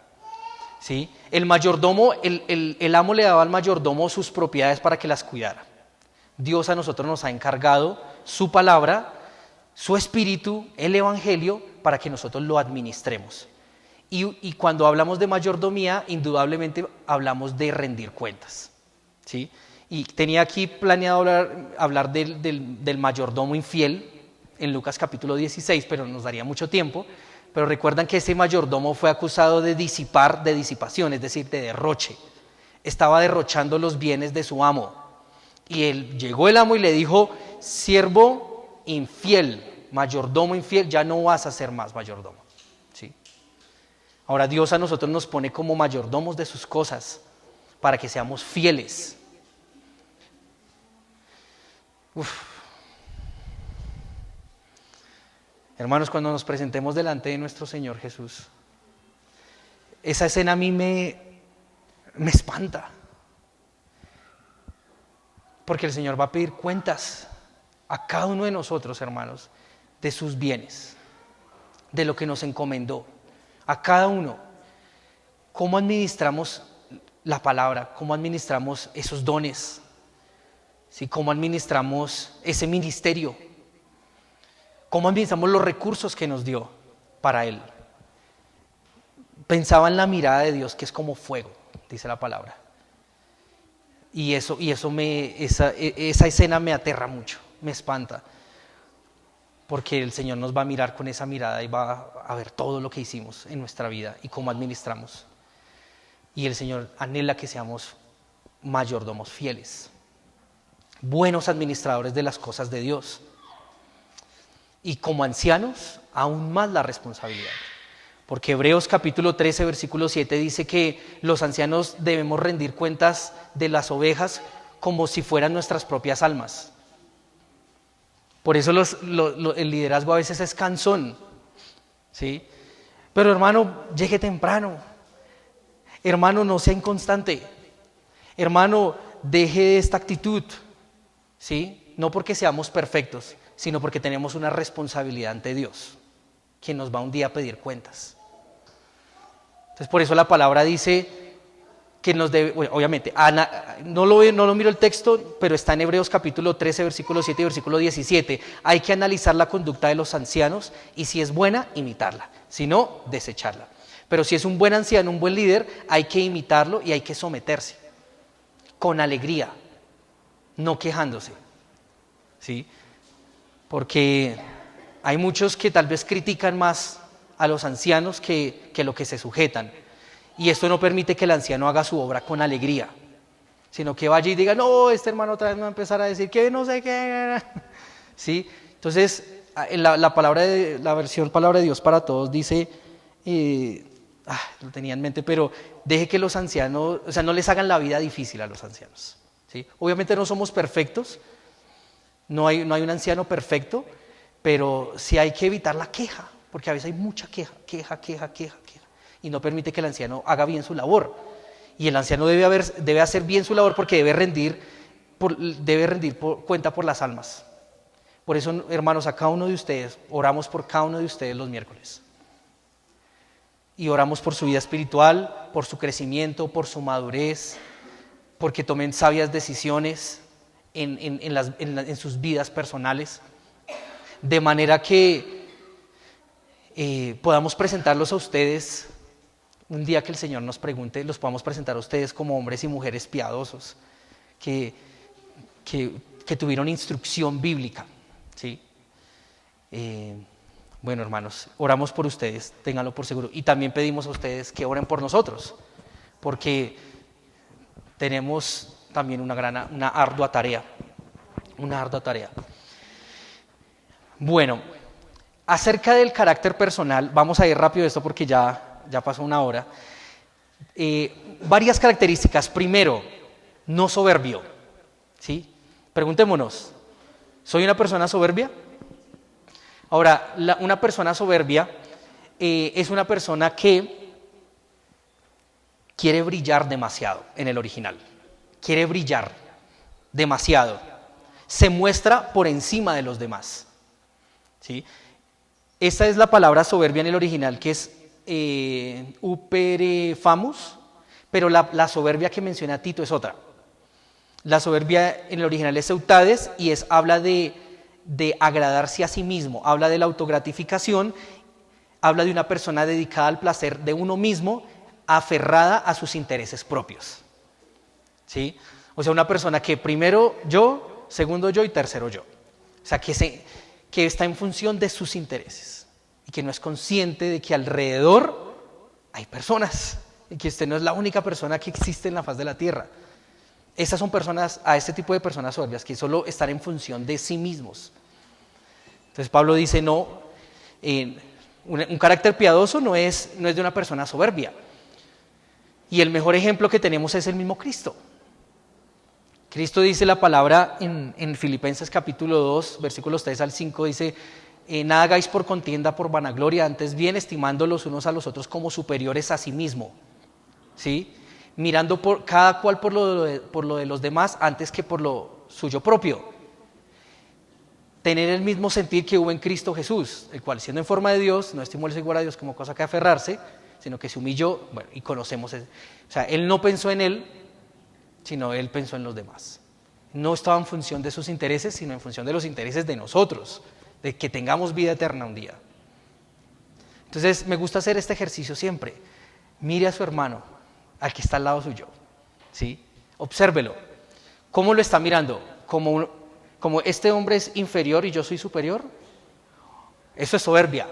Speaker 1: ¿Sí? El mayordomo, el amo le daba al mayordomo sus propiedades para que las cuidara. Dios a nosotros nos ha encargado su palabra, su espíritu, el evangelio, para que nosotros lo administremos. Y cuando hablamos de mayordomía, indudablemente hablamos de rendir cuentas. ¿Sí? Y tenía aquí planeado hablar del mayordomo infiel en Lucas capítulo 16, pero nos daría mucho tiempo. Pero recuerdan que ese mayordomo fue acusado de disipación, es decir, de derroche. Estaba derrochando los bienes de su amo. Y llegó el amo y le dijo: siervo infiel, mayordomo infiel, ya no vas a ser más mayordomo. ¿Sí? Ahora Dios a nosotros nos pone como mayordomos de sus cosas para que seamos fieles. Hermanos, cuando nos presentemos delante de nuestro Señor Jesús, esa escena a mí me espanta. Porque el Señor va a pedir cuentas a cada uno de nosotros, hermanos, de sus bienes, de lo que nos encomendó, a cada uno. ¿Cómo administramos la palabra? ¿Cómo administramos esos dones? ¿Sí? ¿Cómo administramos ese ministerio? ¿Cómo administramos los recursos que nos dio para Él? Pensaba en la mirada de Dios, que es como fuego, dice la palabra. Y esa escena me aterra mucho, me espanta. Porque el Señor nos va a mirar con esa mirada y va a ver todo lo que hicimos en nuestra vida y cómo administramos. Y el Señor anhela que seamos mayordomos fieles, buenos administradores de las cosas de Dios. Y como ancianos, aún más la responsabilidad. Porque Hebreos capítulo 13, versículo 7 dice que los ancianos debemos rendir cuentas de las ovejas como si fueran nuestras propias almas. Por eso el liderazgo a veces es cansón, ¿sí? Pero hermano, llegue temprano. Hermano, no sea inconstante. Hermano, deje esta actitud, ¿sí? No porque seamos perfectos, sino porque tenemos una responsabilidad ante Dios, quien nos va un día a pedir cuentas. Entonces, por eso la palabra dice que nos debe, bueno, obviamente, no lo miro el texto, pero está en Hebreos capítulo 13, versículo 7 y versículo 17. Hay que analizar la conducta de los ancianos y si es buena, imitarla. Si no, desecharla. Pero si es un buen anciano, un buen líder, hay que imitarlo y hay que someterse con alegría, no quejándose. ¿Sí? Porque hay muchos que tal vez critican más a los ancianos que lo que se sujetan. Y esto no permite que el anciano haga su obra con alegría, sino que vaya y diga: no, este hermano otra vez me va a empezar a decir que no sé qué. ¿Sí? Entonces, la versión Palabra de Dios para Todos dice, lo tenía en mente, pero deje que los ancianos, o sea, no les hagan la vida difícil a los ancianos. ¿Sí? Obviamente no somos perfectos, no hay un anciano perfecto, pero sí hay que evitar la queja, porque a veces hay mucha queja, y no permite que el anciano haga bien su labor. Y el anciano debe hacer bien su labor porque debe rendir cuenta por las almas. Por eso, hermanos, a cada uno de ustedes, oramos por cada uno de ustedes los miércoles. Y oramos por su vida espiritual, por su crecimiento, por su madurez, porque tomen sabias decisiones en sus vidas personales, de manera que podamos presentarlos a ustedes. Un día que el Señor nos pregunte, los podamos presentar a ustedes como hombres y mujeres piadosos, que tuvieron instrucción bíblica. ¿Sí? Bueno, hermanos, oramos por ustedes, ténganlo por seguro. Y también pedimos a ustedes que oren por nosotros, porque tenemos también una ardua tarea. Bueno, acerca del carácter personal, vamos a ir rápido esto porque ya pasó una hora. Varias características. Primero, no soberbio. ¿Sí? Preguntémonos, ¿soy una persona soberbia? Ahora, una persona soberbia es una persona que quiere brillar demasiado en el original. Quiere brillar demasiado. Se muestra por encima de los demás. ¿Sí? Esta es la palabra soberbia en el original, que es uperefamus, pero la soberbia que menciona Tito es otra. La soberbia en el original es eutades y habla de agradarse a sí mismo, habla de la autogratificación, habla de una persona dedicada al placer de uno mismo, aferrada a sus intereses propios. ¿Sí? O sea, una persona que primero yo, segundo yo y tercero yo. O sea, que está en función de sus intereses y que no es consciente de que alrededor hay personas y que usted no es la única persona que existe en la faz de la tierra. Estas son a este tipo de personas soberbias que solo están en función de sí mismos. Entonces Pablo dice, no, un carácter piadoso no es de una persona soberbia. Y el mejor ejemplo que tenemos es el mismo Cristo. Cristo dice la palabra en Filipenses capítulo 2, versículos 3 al 5, dice, nada hagáis por contienda, por vanagloria, antes bien estimando los unos a los otros como superiores a sí mismo. ¿Sí? Mirando cada cual por lo de los demás antes que por lo suyo propio. Tener el mismo sentir que hubo en Cristo Jesús, el cual siendo en forma de Dios, no estimó el ser igual a Dios como cosa que aferrarse, sino que se humilló, y conocemos, o sea, Él no pensó en Él, sino Él pensó en los demás. No estaba en función de sus intereses, sino en función de los intereses de nosotros, de que tengamos vida eterna un día. Entonces, me gusta hacer este ejercicio siempre. Mire a su hermano, al que está al lado suyo, ¿sí? Obsérvelo. ¿Cómo lo está mirando? ¿Como este hombre es inferior y yo soy superior? Eso es soberbia.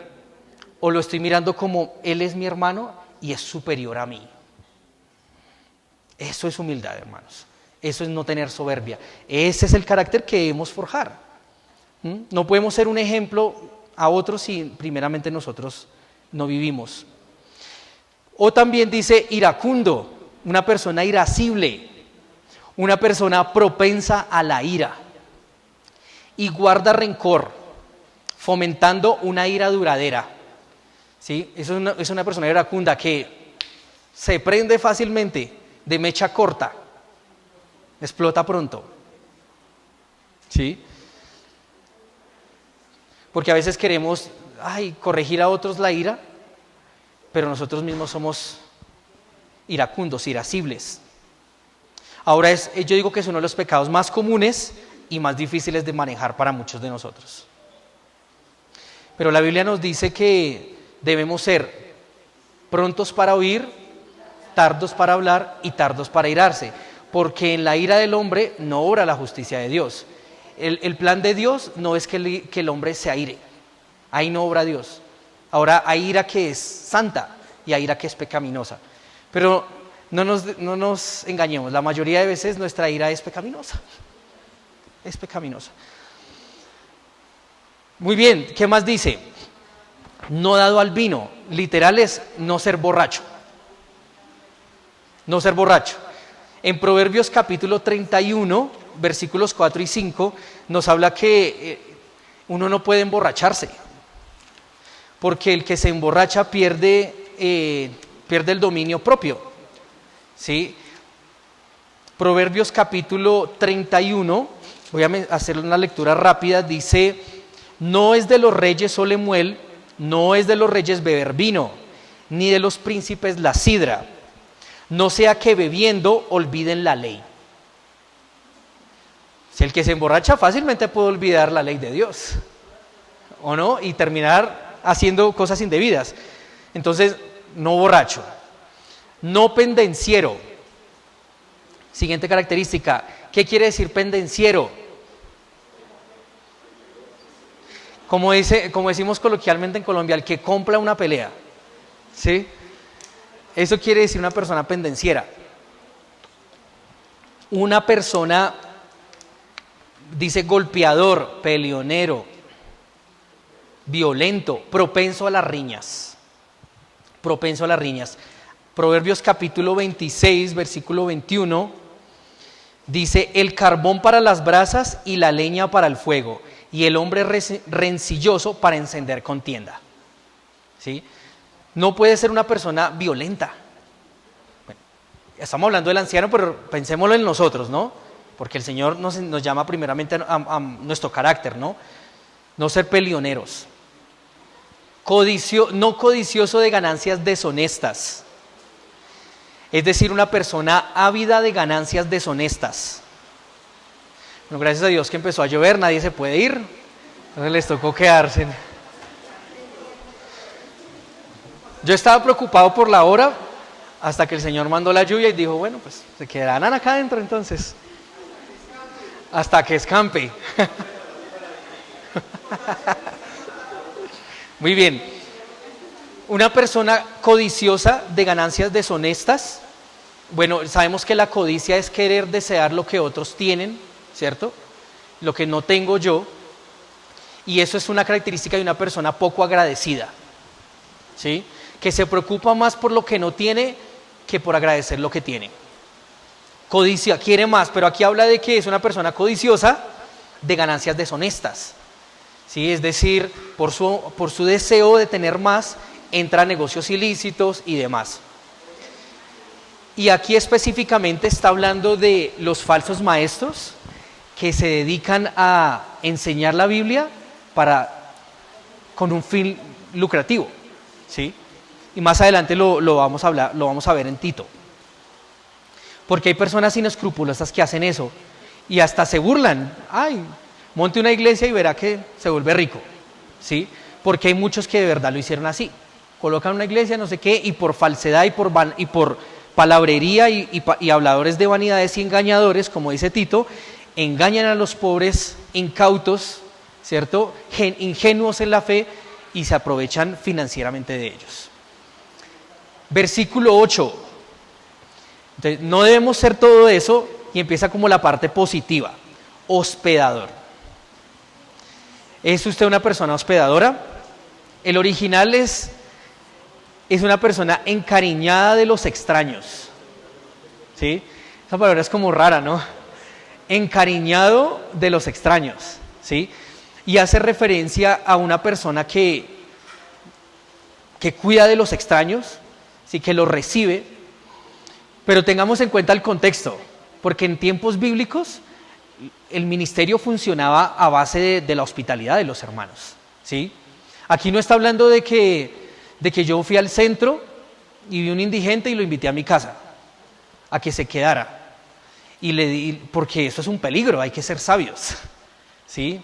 Speaker 1: ¿O lo estoy mirando como él es mi hermano y es superior a mí? Eso es humildad, hermanos. Eso es no tener soberbia. Ese es el carácter que debemos forjar. No podemos ser un ejemplo a otros si primeramente nosotros no vivimos. O también dice iracundo, una persona irascible, una persona propensa a la ira y guarda rencor, fomentando una ira duradera. ¿Sí? Es una persona iracunda que se prende fácilmente, de mecha corta, explota pronto. ¿Sí? Porque a veces queremos corregir a otros la ira, pero nosotros mismos somos iracundos, irascibles. Ahora yo digo que es uno de los pecados más comunes y más difíciles de manejar para muchos de nosotros. Pero la Biblia nos dice que debemos ser prontos para oír, tardos para hablar y tardos para irarse, porque en la ira del hombre no obra la justicia de Dios. El plan de Dios no es que el hombre se aire, ahí no obra Dios. Ahora hay ira que es santa y hay ira que es pecaminosa, pero no nos engañemos, la mayoría de veces nuestra ira es pecaminosa. Es pecaminosa. Muy bien, ¿qué más dice? No dado al vino, literal es no ser borracho. No ser borracho. En Proverbios capítulo 31, versículos 4 y 5, nos habla que uno no puede emborracharse, porque el que se emborracha pierde el dominio propio. ¿Sí? Proverbios capítulo 31, voy a hacer una lectura rápida, dice: no es de los reyes Lemuel, no es de los reyes beber vino, ni de los príncipes la sidra, no sea que bebiendo olviden la ley. Si el que se emborracha fácilmente puede olvidar la ley de Dios, ¿o no? Y terminar haciendo cosas indebidas. Entonces, no borracho. No pendenciero. Siguiente característica. ¿Qué quiere decir pendenciero? Como decimos coloquialmente en Colombia, el que compra una pelea. ¿Sí? Eso quiere decir una persona pendenciera. Una persona, dice, golpeador, peleonero, violento, propenso a las riñas. Propenso a las riñas. Proverbios capítulo 26, versículo 21, Dice, el carbón para las brasas y la leña para el fuego, y el hombre rencilloso para encender contienda. ¿Sí? No puede ser una persona violenta. Bueno, estamos hablando del anciano, pero pensémoslo en nosotros, ¿no? Porque el Señor nos llama primeramente a nuestro carácter, ¿no? No ser peleoneros. No codicioso de ganancias deshonestas. Es decir, una persona ávida de ganancias deshonestas. Bueno, gracias a Dios que empezó a llover, nadie se puede ir, entonces les tocó quedarse. Yo estaba preocupado por la hora hasta que el Señor mandó la lluvia y dijo, bueno, pues se quedarán acá adentro entonces, hasta que escampe. Muy bien. Una persona codiciosa de ganancias deshonestas, bueno, sabemos que la codicia es querer desear lo que otros tienen, ¿cierto? Lo que no tengo yo, y eso es una característica de una persona poco agradecida, ¿sí? Que se preocupa más por lo que no tiene que por agradecer lo que tiene. Codicia, quiere más, pero aquí habla de que es una persona codiciosa de ganancias deshonestas, ¿sí? Es decir, por su deseo de tener más, entra a negocios ilícitos y demás. Y aquí específicamente está hablando de los falsos maestros que se dedican a enseñar la Biblia con un fin lucrativo, ¿sí? Y más adelante lo vamos a ver en Tito. Porque hay personas inescrupulosas que hacen eso y hasta se burlan. Ay, monte una iglesia y verá que se vuelve rico, ¿sí? Porque hay muchos que de verdad lo hicieron así. Colocan una iglesia, no sé qué, y por falsedad y por palabrería y habladores de vanidades y engañadores, como dice Tito, engañan a los pobres incautos, ¿cierto? Ingenuos en la fe y se aprovechan financieramente de ellos. Versículo 8. Entonces, no debemos ser todo eso y empieza como la parte positiva. Hospedador. ¿Es usted una persona hospedadora? El original es una persona encariñada de los extraños, ¿sí? Esa palabra es como rara, ¿no? Encariñado de los extraños, ¿sí? Y hace referencia a una persona que cuida de los extraños, ¿sí? Que los recibe, pero tengamos en cuenta el contexto, porque en tiempos bíblicos el ministerio funcionaba a base de la hospitalidad de los hermanos, ¿sí? Aquí no está hablando de que yo fui al centro y vi un indigente y lo invité a mi casa, a que se quedara. Porque eso es un peligro, hay que ser sabios, ¿sí?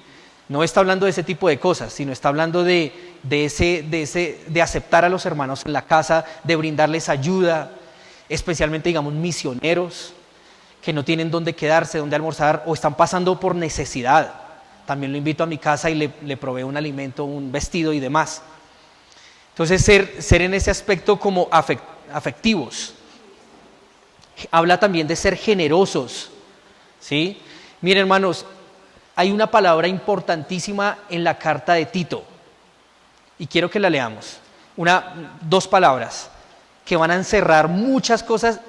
Speaker 1: No está hablando de ese tipo de cosas, sino está hablando de aceptar a los hermanos en la casa, de brindarles ayuda, especialmente, digamos, misioneros que no tienen dónde quedarse, dónde almorzar o están pasando por necesidad. También lo invito a mi casa y le proveo un alimento, un vestido y demás. Entonces, ser en ese aspecto como afectivos. Habla también de ser generosos, ¿sí? Miren, hermanos, hay una palabra importantísima en la carta de Tito y quiero que la leamos. Dos palabras que van a encerrar muchas cosas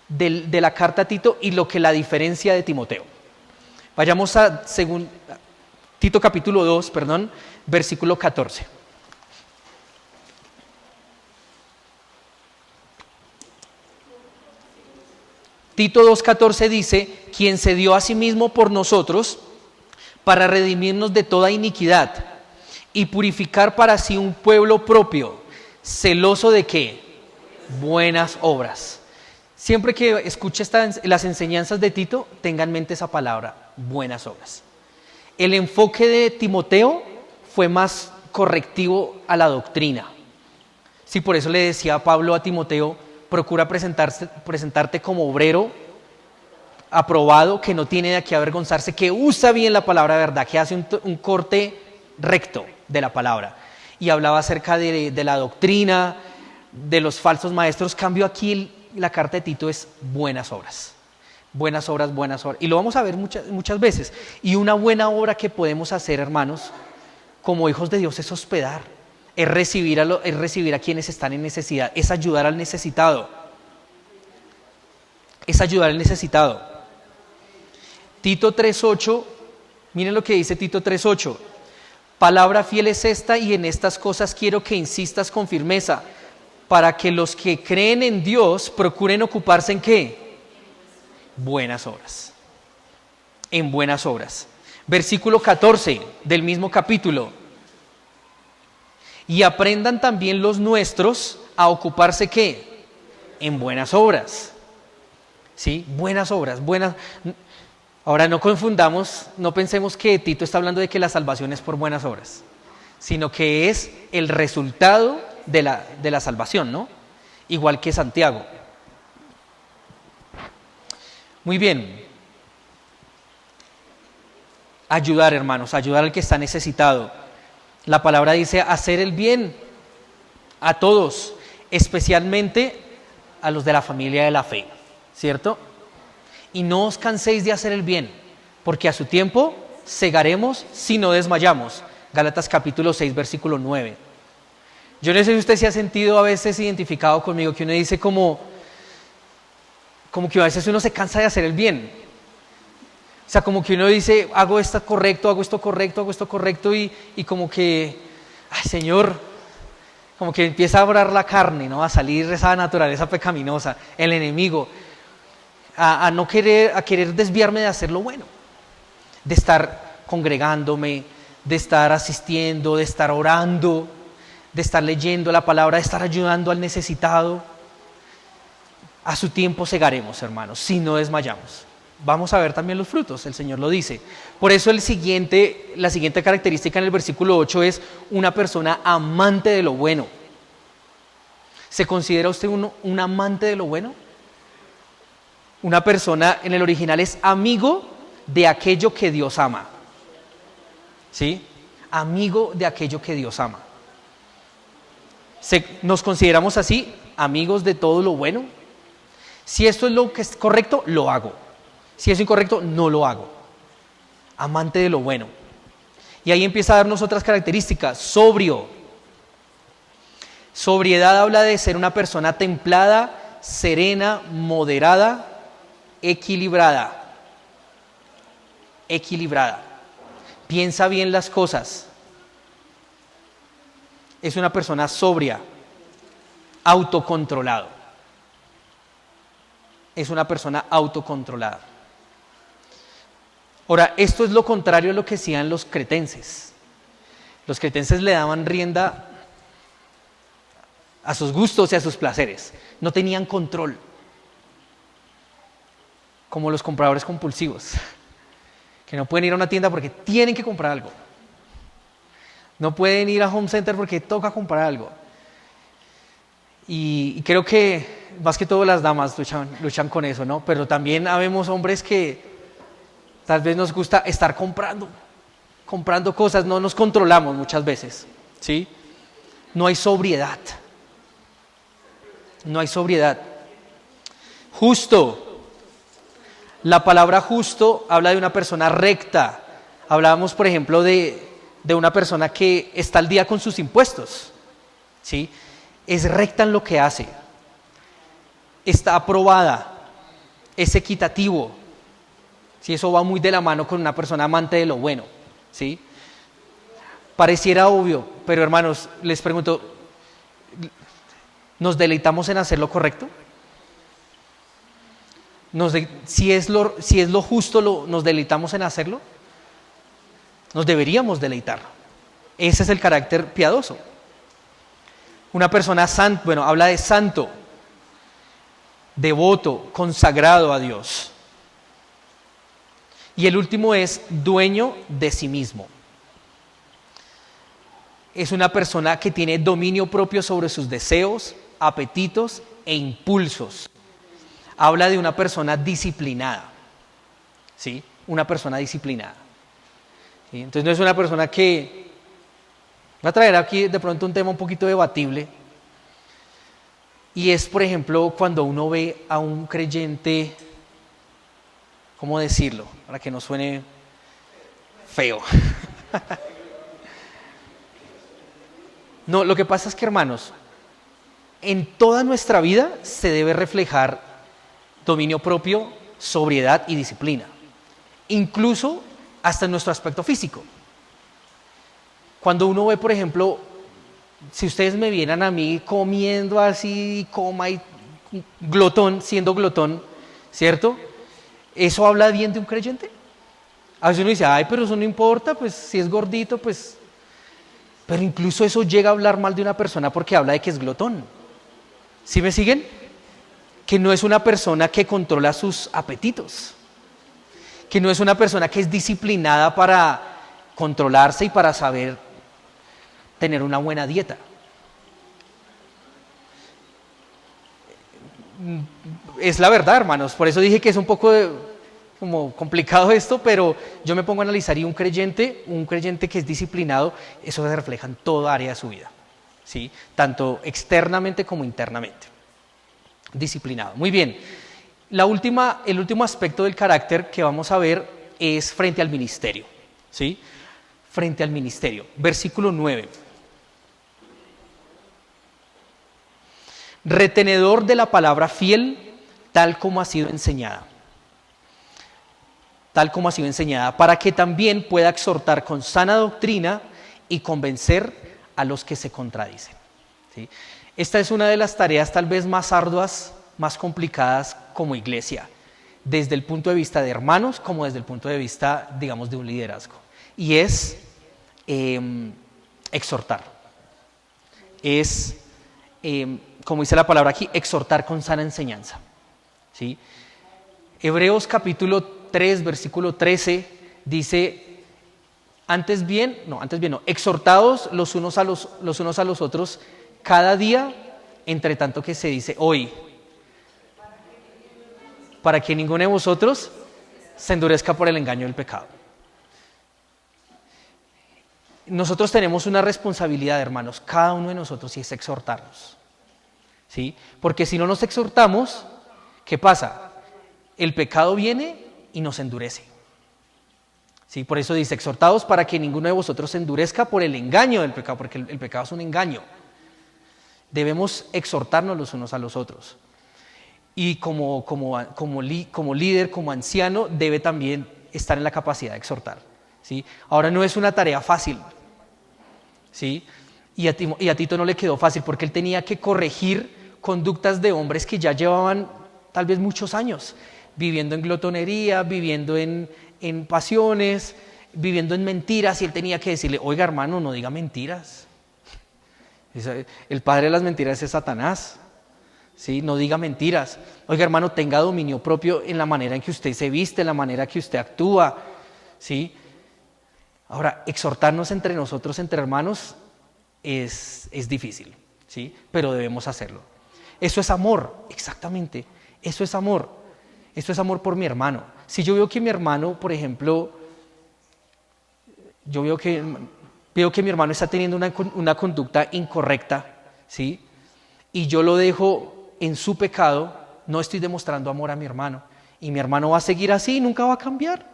Speaker 1: de la carta a Tito y lo que la diferencia de Timoteo. Vayamos a Tito capítulo 2, versículo 14. Tito 2:14 dice, quien se dio a sí mismo por nosotros para redimirnos de toda iniquidad y purificar para sí un pueblo propio, celoso de ¿qué? Buenas obras. Siempre que escuche las enseñanzas de Tito, tenga en mente esa palabra, buenas obras. El enfoque de Timoteo fue más correctivo a la doctrina. Sí, por eso le decía a Pablo a Timoteo, procura presentarte como obrero aprobado, que no tiene de qué avergonzarse, que usa bien la palabra de verdad, que hace un corte recto de la palabra. Y hablaba acerca de la doctrina, de los falsos maestros. Cambio aquí la carta de Tito es buenas obras. Buenas obras, buenas obras. Y lo vamos a ver muchas veces. Y una buena obra que podemos hacer, hermanos, como hijos de Dios, es hospedar. Es recibir a quienes están en necesidad, es ayudar al necesitado. Es ayudar al necesitado. Tito 3:8, miren lo que dice Tito 3:8. Palabra fiel es esta, y en estas cosas quiero que insistas con firmeza, para que los que creen en Dios procuren ocuparse ¿en qué? Buenas obras. En buenas obras. Versículo 14 del mismo capítulo. Y aprendan también los nuestros a ocuparse ¿qué? En buenas obras. ¿Sí? Buenas obras, buenas. Ahora no confundamos, no pensemos que Tito está hablando de que la salvación es por buenas obras, sino que es el resultado de la salvación, ¿no? Igual que Santiago. Muy bien. Ayudar, hermanos, ayudar al que está necesitado. La palabra dice hacer el bien a todos, especialmente a los de la familia de la fe, ¿cierto? Y no os canséis de hacer el bien, porque a su tiempo segaremos si no desmayamos. Gálatas capítulo 6, versículo 9. Yo no sé si usted se ha sentido a veces identificado conmigo, que uno dice como que a veces uno se cansa de hacer el bien. O sea, como que uno dice, hago esto correcto, hago esto correcto, hago esto correcto, y como que, ay Señor, como que empieza a obrar la carne, ¿no? A salir esa naturaleza pecaminosa, el enemigo. A no querer, a querer desviarme de hacer lo bueno, de estar congregándome, de estar asistiendo, de estar orando, de estar leyendo la palabra, de estar ayudando al necesitado. A su tiempo segaremos, hermanos, si no desmayamos. Vamos a ver también los frutos, el Señor lo dice. Por eso la siguiente característica en el versículo 8 es una persona amante de lo bueno. ¿Se considera usted un amante de lo bueno? Una persona en el original es amigo de aquello que Dios ama. ¿Sí? Amigo de aquello que Dios ama. ¿Nos consideramos así, amigos de todo lo bueno? Si esto es lo que es correcto, lo hago. Si es incorrecto, no lo hago. Amante de lo bueno. Y ahí empieza a darnos otras características. Sobrio. Sobriedad habla de ser una persona templada, serena, moderada, equilibrada. Equilibrada. Piensa bien las cosas. Es una persona sobria, autocontrolado. Es una persona autocontrolada. Ahora, esto es lo contrario a lo que hacían los cretenses. Los cretenses le daban rienda a sus gustos y a sus placeres. No tenían control. Como los compradores compulsivos, que no pueden ir a una tienda porque tienen que comprar algo. No pueden ir a Home Center porque toca comprar algo. Y creo que más que todo las damas luchan con eso, ¿no? Pero también habemos hombres que tal vez nos gusta estar comprando cosas, no nos controlamos muchas veces, ¿sí? No hay sobriedad. No hay sobriedad. Justo. La palabra justo habla de una persona recta. Hablábamos, por ejemplo, de una persona que está al día con sus impuestos, ¿sí? Es recta en lo que hace. Está aprobada. Es equitativo. ¿Sí? Eso va muy de la mano con una persona amante de lo bueno, ¿sí? Pareciera obvio, pero hermanos, les pregunto, ¿nos deleitamos en hacer lo correcto? Si es lo justo, ¿nos deleitamos en hacerlo? Nos deberíamos deleitar. Ese es el carácter piadoso. Una persona santa, habla de santo, devoto, consagrado a Dios. Y el último es dueño de sí mismo. Es una persona que tiene dominio propio sobre sus deseos, apetitos e impulsos. Habla de una persona disciplinada, ¿sí? Una persona disciplinada. ¿Sí? Entonces no es una persona que... Voy a traer aquí de pronto un tema un poquito debatible. Y es, por ejemplo, cuando uno ve a un creyente, ¿cómo decirlo? Para que no suene feo. No, lo que pasa es que, hermanos, en toda nuestra vida se debe reflejar dominio propio, sobriedad y disciplina. incluso hasta en nuestro aspecto físico. Cuando uno ve, por ejemplo, si ustedes me vieran a mí comiendo así, coma y glotón, siendo glotón, ¿cierto? ¿Eso habla bien de un creyente? A veces uno dice, ay, pero eso no importa, pues si es gordito, pues... Pero incluso eso llega a hablar mal de una persona porque habla de que es glotón. ¿Sí me siguen? Que no es una persona que controla sus apetitos. Que no es una persona que es disciplinada para controlarse y para saber tener una buena dieta. Es la verdad, hermanos. Por eso dije que es un poco como complicado esto, pero yo me pongo a analizar y un creyente que es disciplinado, eso se refleja en toda área de su vida, ¿sí? Tanto externamente como internamente. Disciplinado. Muy bien. El último aspecto del carácter que vamos a ver es frente al ministerio, ¿sí? Frente al ministerio. Versículo 9. Retenedor de la palabra fiel, tal como ha sido enseñada. Tal como ha sido enseñada, para que también pueda exhortar con sana doctrina y convencer a los que se contradicen, ¿sí? Esta es una de las tareas tal vez más arduas, más complicadas como iglesia, desde el punto de vista de hermanos como desde el punto de vista, digamos, de un liderazgo. Y es exhortar. Es, como dice la palabra aquí, exhortar con sana enseñanza, ¿sí? Hebreos capítulo 3, versículo 13, dice, antes bien, exhortados los unos a los otros cada día, entre tanto que se dice hoy, para que ninguno de vosotros se endurezca por el engaño del pecado. Nosotros tenemos una responsabilidad, hermanos, cada uno de nosotros, y es exhortarnos, ¿sí? Porque si no nos exhortamos, ¿qué pasa? El pecado viene y nos endurece, ¿sí? Por eso dice, exhortados para que ninguno de vosotros se endurezca por el engaño del pecado, porque el pecado es un engaño. Debemos exhortarnos los unos a los otros. Y como líder, como anciano, debe también estar en la capacidad de exhortar, ¿sí? Ahora, no es una tarea fácil, ¿sí? Y a Tito no le quedó fácil porque él tenía que corregir conductas de hombres que ya llevaban tal vez muchos años viviendo en glotonería, viviendo en pasiones, viviendo en mentiras, y él tenía que decirle, oiga, hermano, no diga mentiras. El padre de las mentiras es Satanás, ¿sí? No diga mentiras. Oiga, hermano, tenga dominio propio en la manera en que usted se viste, en la manera que usted actúa, ¿sí? Ahora, exhortarnos entre nosotros, entre hermanos, es difícil, ¿sí? Pero debemos hacerlo. Eso es amor, exactamente. Eso es amor. Eso es amor por mi hermano. Si yo veo que mi hermano, por ejemplo, veo que mi hermano está teniendo una conducta incorrecta, ¿sí? Y yo lo dejo en su pecado, no estoy demostrando amor a mi hermano. Y mi hermano va a seguir así y nunca va a cambiar.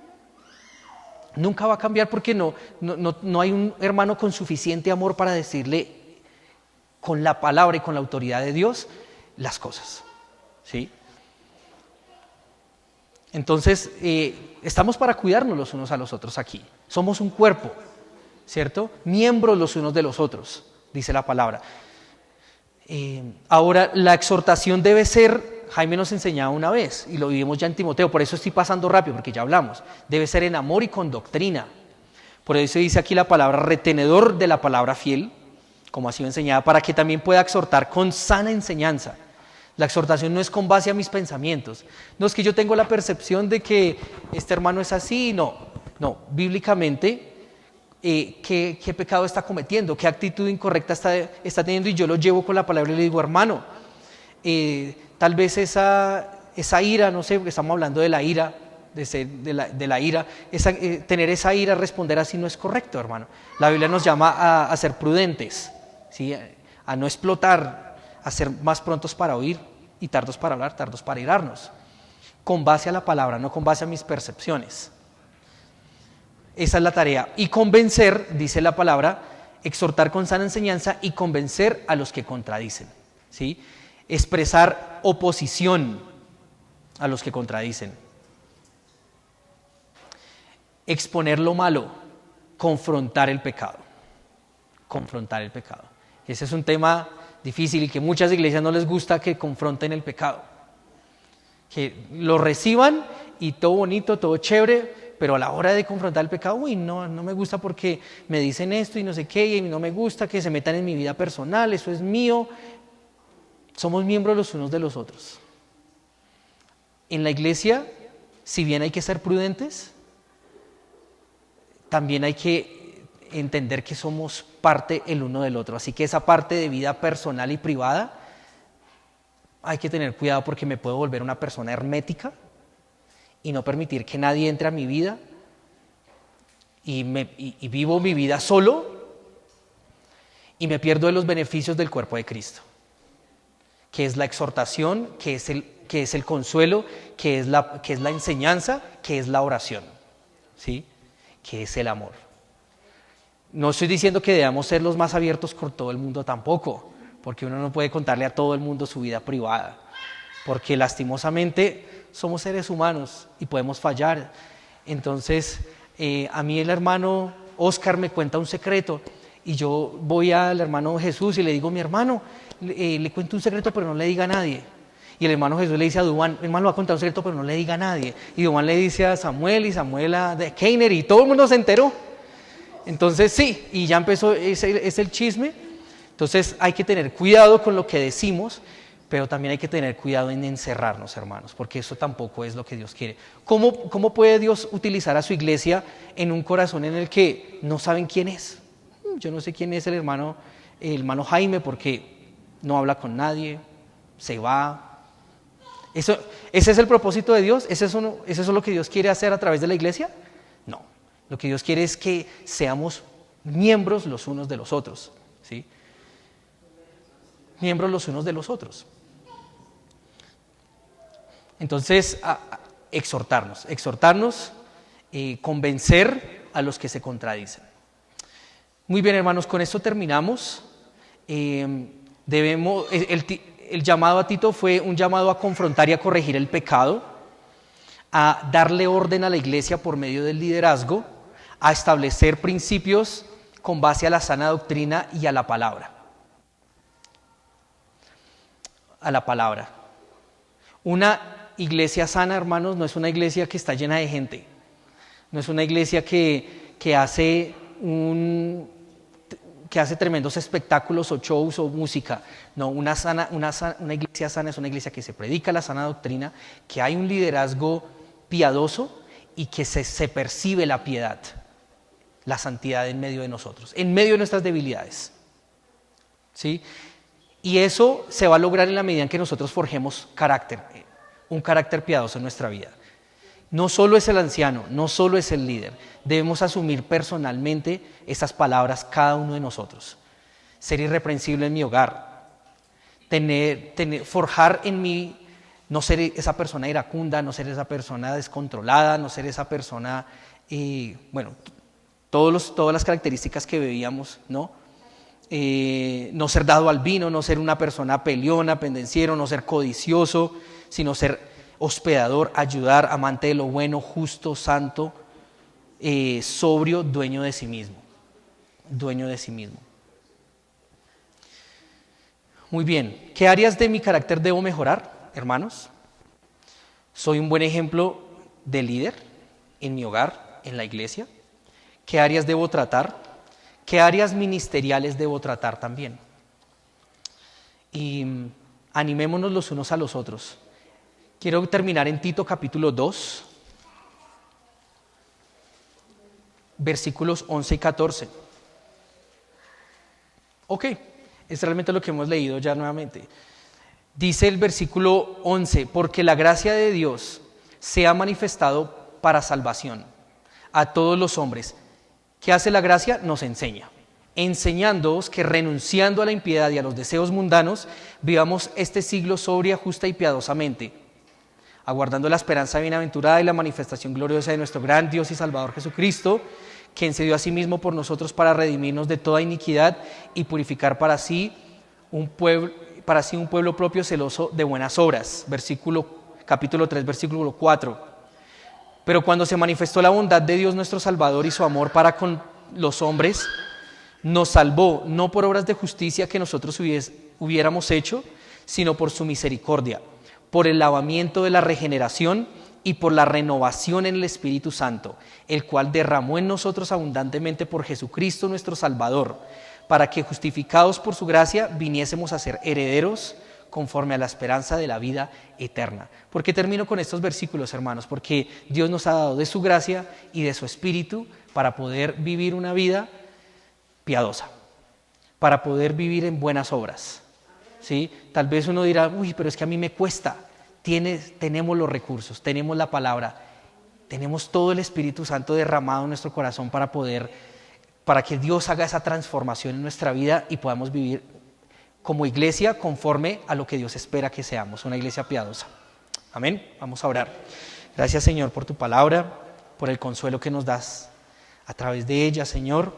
Speaker 1: Nunca va a cambiar porque no hay un hermano con suficiente amor para decirle con la palabra y con la autoridad de Dios las cosas, ¿sí? Entonces, estamos para cuidarnos los unos a los otros aquí. Somos un cuerpo, ¿cierto? Miembros los unos de los otros, dice la palabra. Ahora, la exhortación debe ser, Jaime nos enseñaba una vez, y lo vivimos ya en Timoteo, por eso estoy pasando rápido, porque ya hablamos, debe ser en amor y con doctrina. Por eso dice aquí la palabra retenedor de la palabra fiel, como ha sido enseñada, para que también pueda exhortar con sana enseñanza. La exhortación no es con base a mis pensamientos. No es que yo tengo la percepción de que este hermano es así, no, bíblicamente, ¿qué pecado está cometiendo? ¿Qué actitud incorrecta está teniendo? Y yo lo llevo con la palabra y le digo, hermano, tal vez esa ira, no sé, porque estamos hablando de la ira, de la ira, tener esa ira, responder así no es correcto, hermano. La Biblia nos llama a ser prudentes, ¿sí? A no explotar, a ser más prontos para oír y tardos para hablar, tardos para irarnos, con base a la palabra, no con base a mis percepciones. Esa es la tarea. Y convencer, dice la palabra, exhortar con sana enseñanza y convencer a los que contradicen, ¿sí? Expresar oposición a los que contradicen. exponer lo malo, confrontar el pecado. Confrontar el pecado. Ese es un tema difícil y que muchas iglesias no les gusta que confronten el pecado. Que lo reciban y todo bonito, todo chévere, pero a la hora de confrontar el pecado, no me gusta porque me dicen esto y no sé qué, y no me gusta que se metan en mi vida personal, eso es mío. Somos miembros los unos de los otros. En la iglesia, si bien hay que ser prudentes, también hay que entender que somos parte el uno del otro. Así que esa parte de vida personal y privada, hay que tener cuidado porque me puedo volver una persona hermética y no permitir que nadie entre a mi vida y vivo mi vida solo y me pierdo de los beneficios del cuerpo de Cristo, que es la exhortación, que es el consuelo, que es la enseñanza, que es la oración, ¿sí? Que es el amor. No estoy diciendo que debamos ser los más abiertos con todo el mundo tampoco, porque uno no puede contarle a todo el mundo su vida privada, porque lastimosamente somos seres humanos y podemos fallar. Entonces, a mí el hermano Oscar me cuenta un secreto y yo voy al hermano Jesús y le digo, mi hermano, le cuento un secreto pero no le diga a nadie. Y el hermano Jesús le dice a Dubán, hermano, va a contar un secreto pero no le diga a nadie. Y Dubán le dice a Samuel y Samuel a Keiner y todo el mundo se enteró. Entonces sí, y ya empezó, es el chisme. Entonces hay que tener cuidado con lo que decimos, pero también hay que tener cuidado en encerrarnos, hermanos, porque eso tampoco es lo que Dios quiere. ¿Cómo puede Dios utilizar a su iglesia en un corazón en el que no saben quién es? Yo no sé quién es el hermano Jaime porque no habla con nadie, se va. ¿Ese es el propósito de Dios? ¿Es eso lo que Dios quiere hacer a través de la iglesia? No. Lo que Dios quiere es que seamos miembros los unos de los otros, ¿sí? Miembros los unos de los otros. Entonces, exhortarnos, convencer a los que se contradicen. Muy bien, hermanos, con esto terminamos. El llamado a Tito fue un llamado a confrontar y a corregir el pecado, a darle orden a la iglesia por medio del liderazgo, a establecer principios con base a la sana doctrina y a la palabra. Una iglesia sana, hermanos, no es una iglesia que está llena de gente, no es una iglesia que hace tremendos espectáculos o shows o música. No, una iglesia sana es una iglesia que se predica la sana doctrina, que hay un liderazgo piadoso y que se percibe la piedad, la santidad en medio de nosotros, en medio de nuestras debilidades, ¿sí? Y eso se va a lograr en la medida en que nosotros forjemos un carácter piadoso en nuestra vida. No solo es el anciano, no solo es el líder, debemos asumir personalmente esas palabras cada uno de nosotros. Ser irreprensible en mi hogar, forjar en mí, no ser esa persona iracunda, no ser esa persona descontrolada, no ser esa persona, todas las características que veíamos, ¿no? No ser dado al vino, no ser una persona peleona, pendenciero, no ser codicioso, sino ser hospedador, ayudar, amante de lo bueno, justo, santo, sobrio, dueño de sí mismo. Muy bien, ¿qué áreas de mi carácter debo mejorar, hermanos? ¿Soy un buen ejemplo de líder en mi hogar, en la iglesia? ¿Qué áreas debo tratar? ¿Qué áreas ministeriales debo tratar también? Y animémonos los unos a los otros. Quiero terminar en Tito capítulo 2, versículos 11 y 14. Ok, es realmente lo que hemos leído ya nuevamente. Dice el versículo 11, porque la gracia de Dios se ha manifestado para salvación a todos los hombres. ¿Qué hace la gracia? Nos enseña, enseñándoos que renunciando a la impiedad y a los deseos mundanos, vivamos este siglo sobria, justa y piadosamente, aguardando la esperanza bienaventurada y la manifestación gloriosa de nuestro gran Dios y Salvador Jesucristo, quien se dio a sí mismo por nosotros para redimirnos de toda iniquidad y purificar para sí un pueblo propio celoso de buenas obras. Capítulo 3, versículo 4. Pero cuando se manifestó la bondad de Dios nuestro Salvador y su amor para con los hombres, nos salvó, no por obras de justicia que nosotros hubiéramos hecho, sino por su misericordia, por el lavamiento de la regeneración y por la renovación en el Espíritu Santo, el cual derramó en nosotros abundantemente por Jesucristo nuestro Salvador, para que justificados por su gracia viniésemos a ser herederos conforme a la esperanza de la vida eterna. ¿Por qué termino con estos versículos, hermanos? Porque Dios nos ha dado de su gracia y de su Espíritu para poder vivir una vida piadosa, para poder vivir en buenas obras, ¿sí? Tal vez uno dirá, uy, pero es que a mí me cuesta. Tenemos los recursos, tenemos la palabra, tenemos todo el Espíritu Santo derramado en nuestro corazón para que Dios haga esa transformación en nuestra vida y podamos vivir como iglesia conforme a lo que Dios espera que seamos, una iglesia piadosa. Amén. Vamos a orar. Gracias, Señor, por tu palabra, por el consuelo que nos das a través de ella, Señor.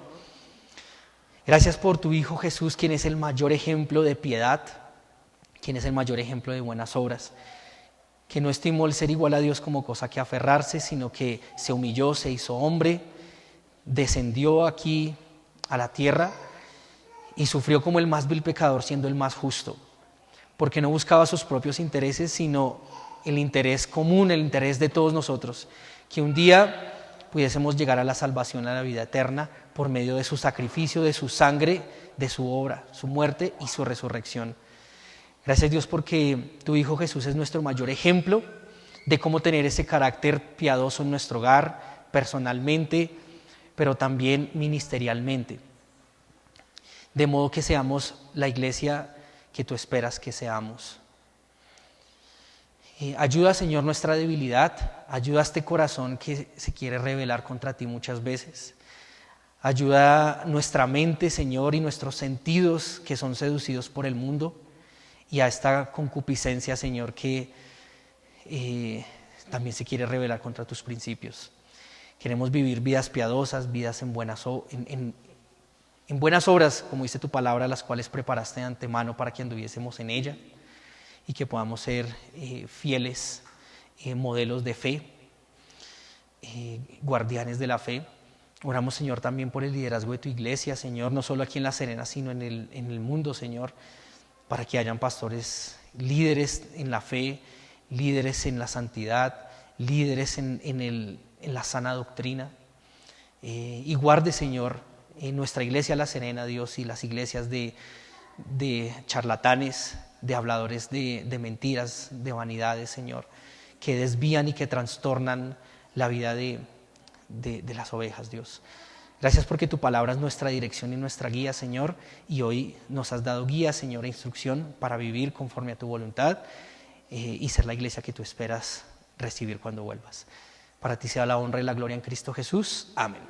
Speaker 1: Gracias por tu Hijo Jesús, quien es el mayor ejemplo de piedad, quien es el mayor ejemplo de buenas obras, que no estimó el ser igual a Dios como cosa que aferrarse, sino que se humilló, se hizo hombre, descendió aquí a la tierra y sufrió como el más vil pecador, siendo el más justo, porque no buscaba sus propios intereses, sino el interés común, el interés de todos nosotros, que un día pudiésemos llegar a la salvación, a la vida eterna, por medio de su sacrificio, de su sangre, de su obra, su muerte y su resurrección. Gracias, Dios, porque tu Hijo Jesús es nuestro mayor ejemplo de cómo tener ese carácter piadoso en nuestro hogar, personalmente, pero también ministerialmente. De modo que seamos la iglesia que tú esperas que seamos. Ayuda, Señor, nuestra debilidad, ayuda a este corazón que se quiere rebelar contra ti muchas veces. Ayuda nuestra mente, Señor, y nuestros sentidos que son seducidos por el mundo, y a esta concupiscencia, Señor, que también se quiere rebelar contra tus principios. Queremos vivir vidas piadosas, vidas en buenas obras, como dice tu palabra, las cuales preparaste de antemano para que anduviésemos en ella, y que podamos ser fieles modelos de fe, guardianes de la fe. Oramos, Señor, también por el liderazgo de tu iglesia, Señor, no solo aquí en La Serena, sino en el mundo, Señor, para que hayan pastores líderes en la fe, líderes en la santidad, líderes en la sana doctrina. Y guarde, Señor, en nuestra iglesia La Serena, Dios, y las iglesias de charlatanes, de habladores de mentiras, de vanidades, Señor, que desvían y que trastornan la vida de las ovejas, Dios. Gracias porque tu palabra es nuestra dirección y nuestra guía, Señor, y hoy nos has dado guía, Señor, e instrucción para vivir conforme a tu voluntad y ser la iglesia que tú esperas recibir cuando vuelvas. Para ti sea la honra y la gloria en Cristo Jesús. Amén.